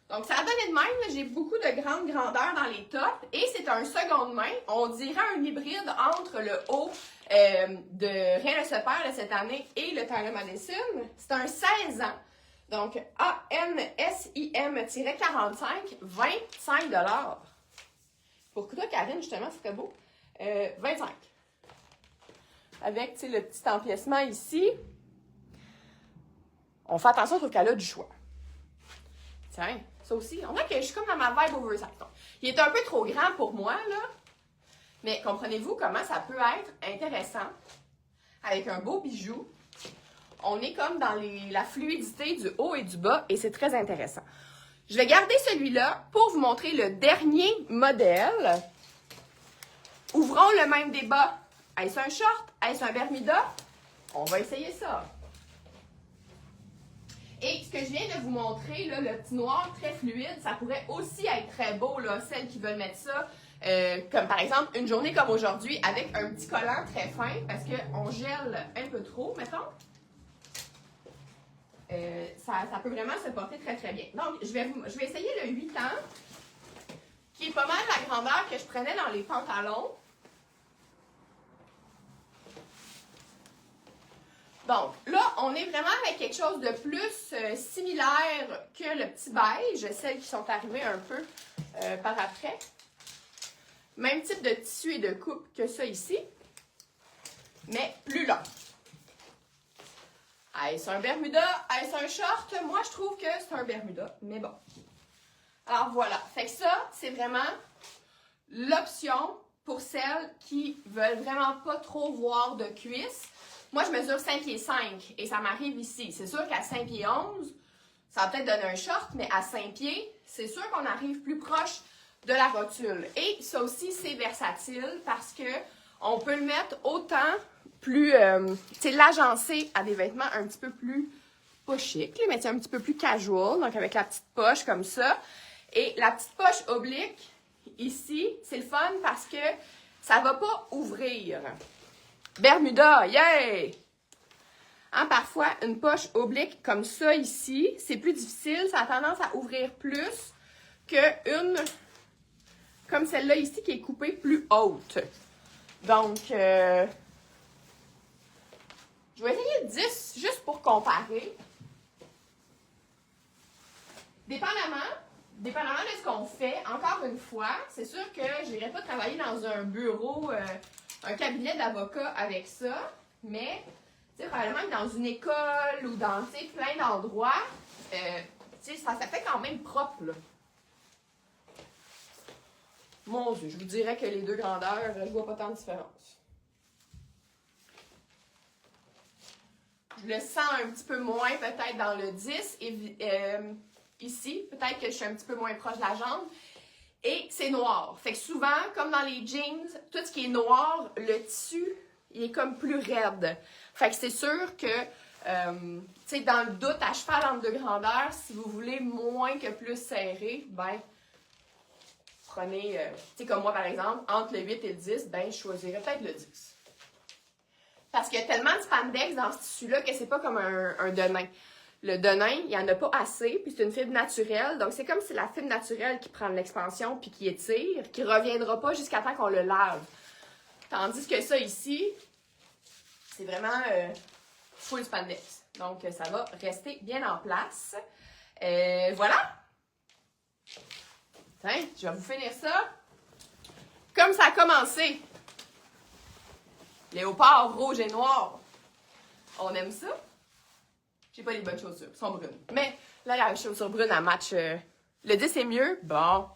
Donc, ça a donné de même. J'ai beaucoup de grandes grandeurs dans les tops. Et c'est un seconde main. On dirait un hybride entre le haut de Rien ne se perd de cette année et le Tyler Madison. C'est un 16 ans. Donc, ANSIM-45, 25 $. Pour toi, Karine, justement, c'est très beau. 25. Avec, tu sais, le petit empiècement ici. On fait attention, je trouve qu'elle a du choix. Tiens, ça aussi. On dirait que je suis comme dans ma vibe oversize. Il est un peu trop grand pour moi, là. Mais comprenez-vous comment ça peut être intéressant avec un beau bijou. On est comme dans la fluidité du haut et du bas et c'est très intéressant. Je vais garder celui-là pour vous montrer le dernier modèle. Ouvrons le même débat. Est-ce un short? Est-ce un Bermuda? On va essayer ça. Et ce que je viens de vous montrer, là, le petit noir très fluide, ça pourrait aussi être très beau, là, celles qui veulent mettre ça, comme par exemple une journée comme aujourd'hui, avec un petit collant très fin, parce qu'on gèle un peu trop, mettons. Ça peut vraiment se porter très très bien. Donc, je vais essayer le 8 ans, qui est pas mal la grandeur que je prenais dans les pantalons. Donc, là, on est vraiment avec quelque chose de plus similaire que le petit beige, celles qui sont arrivées un peu par après. Même type de tissu et de coupe que ça ici, mais plus long. Est-ce un Bermuda? Est-ce un short? Moi, je trouve que c'est un Bermuda, mais bon. Alors, voilà. Fait que ça, c'est vraiment l'option pour celles qui veulent vraiment pas trop voir de cuisses. Moi, je mesure 5 pieds 5 et ça m'arrive ici. C'est sûr qu'à 5 pieds 11, ça va peut-être donner un short, mais à 5 pieds, c'est sûr qu'on arrive plus proche de la rotule. Et ça aussi, c'est versatile parce que on peut le mettre autant plus, tu sais, l'agencer à des vêtements un petit peu plus, pas chic, mais un petit peu plus casual, donc avec la petite poche comme ça. Et la petite poche oblique, ici, c'est le fun parce que ça va pas ouvrir. Bermuda, yay! Hein, parfois, une poche oblique comme ça ici, c'est plus difficile, ça a tendance à ouvrir plus qu'une comme celle-là ici qui est coupée plus haute. Donc, je vais essayer 10 juste pour comparer. Dépendamment de ce qu'on fait, encore une fois, c'est sûr que je n'irai pas travailler dans un bureau, un cabinet d'avocat avec ça, mais probablement dans une école ou dans plein d'endroits, ça fait quand même propre, là. Mon Dieu, je vous dirais que les deux grandeurs, je vois pas tant de différence. Je le sens un petit peu moins peut-être dans le 10 et ici, peut-être que je suis un petit peu moins proche de la jambe. Et c'est noir. Fait que souvent, comme dans les jeans, tout ce qui est noir, le tissu, il est comme plus raide. Fait que c'est sûr que, tu sais, dans le doute à cheval entre deux grandeurs, si vous voulez moins que plus serré, ben, prenez, tu sais, comme moi par exemple, entre le 8 et le 10, ben, je choisirais peut-être le 10. Parce qu'il y a tellement de spandex dans ce tissu-là que c'est pas comme un denim. Le denim, il n'y en a pas assez, puis c'est une fibre naturelle. Donc, c'est comme si la fibre naturelle qui prend de l'expansion puis qui étire, qui ne reviendra pas jusqu'à temps qu'on le lave. Tandis que ça ici, c'est vraiment full spandex. Donc, ça va rester bien en place. Voilà. Tiens, je vais vous finir ça. Comme ça a commencé. Léopard rouge et noir. On aime ça. J'ai pas les bonnes chaussures, elles sont brunes. Mais là, la chaussure brune, elle match. Le 10 est mieux. Bon.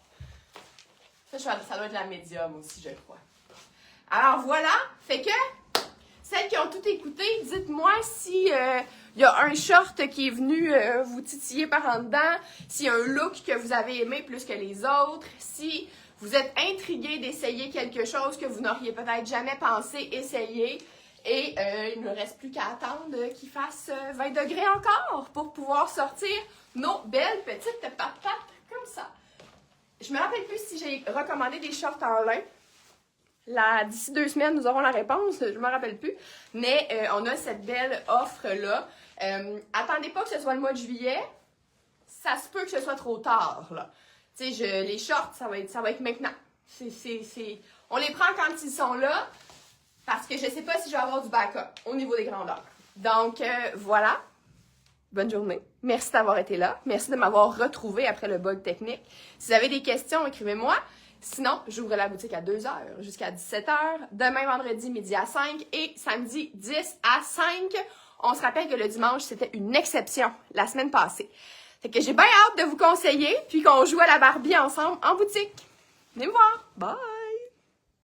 Ça doit être la médium aussi, je crois. Alors voilà. Fait que, celles qui ont tout écouté, dites-moi si y a un short qui est venu vous titiller par en dedans, s'il y a un look que vous avez aimé plus que les autres, si vous êtes intrigué d'essayer quelque chose que vous n'auriez peut-être jamais pensé essayer. Et il ne reste plus qu'à attendre qu'il fasse 20 degrés encore pour pouvoir sortir nos belles petites patates comme ça. Je me rappelle plus si j'ai recommandé des shorts en lin. D'ici 2 semaines, nous aurons la réponse. Je me rappelle plus. Mais on a cette belle offre-là. Attendez pas que ce soit le mois de juillet. ça se peut que ce soit trop tard, là. Tu sais, les shorts, ça va être maintenant. On les prend quand ils sont là, parce que je sais pas si je vais avoir du backup au niveau des grandeurs. Donc, voilà. Bonne journée. Merci d'avoir été là. Merci de m'avoir retrouvé après le bug technique. Si vous avez des questions, écrivez-moi. Sinon, j'ouvre la boutique à 2h jusqu'à 17h. Demain, vendredi, midi à 5 et samedi, 10 à 5. On se rappelle que le dimanche, c'était une exception la semaine passée. Fait que j'ai bien hâte de vous conseiller puis qu'on joue à la Barbie ensemble en boutique. Venez me voir. Bye!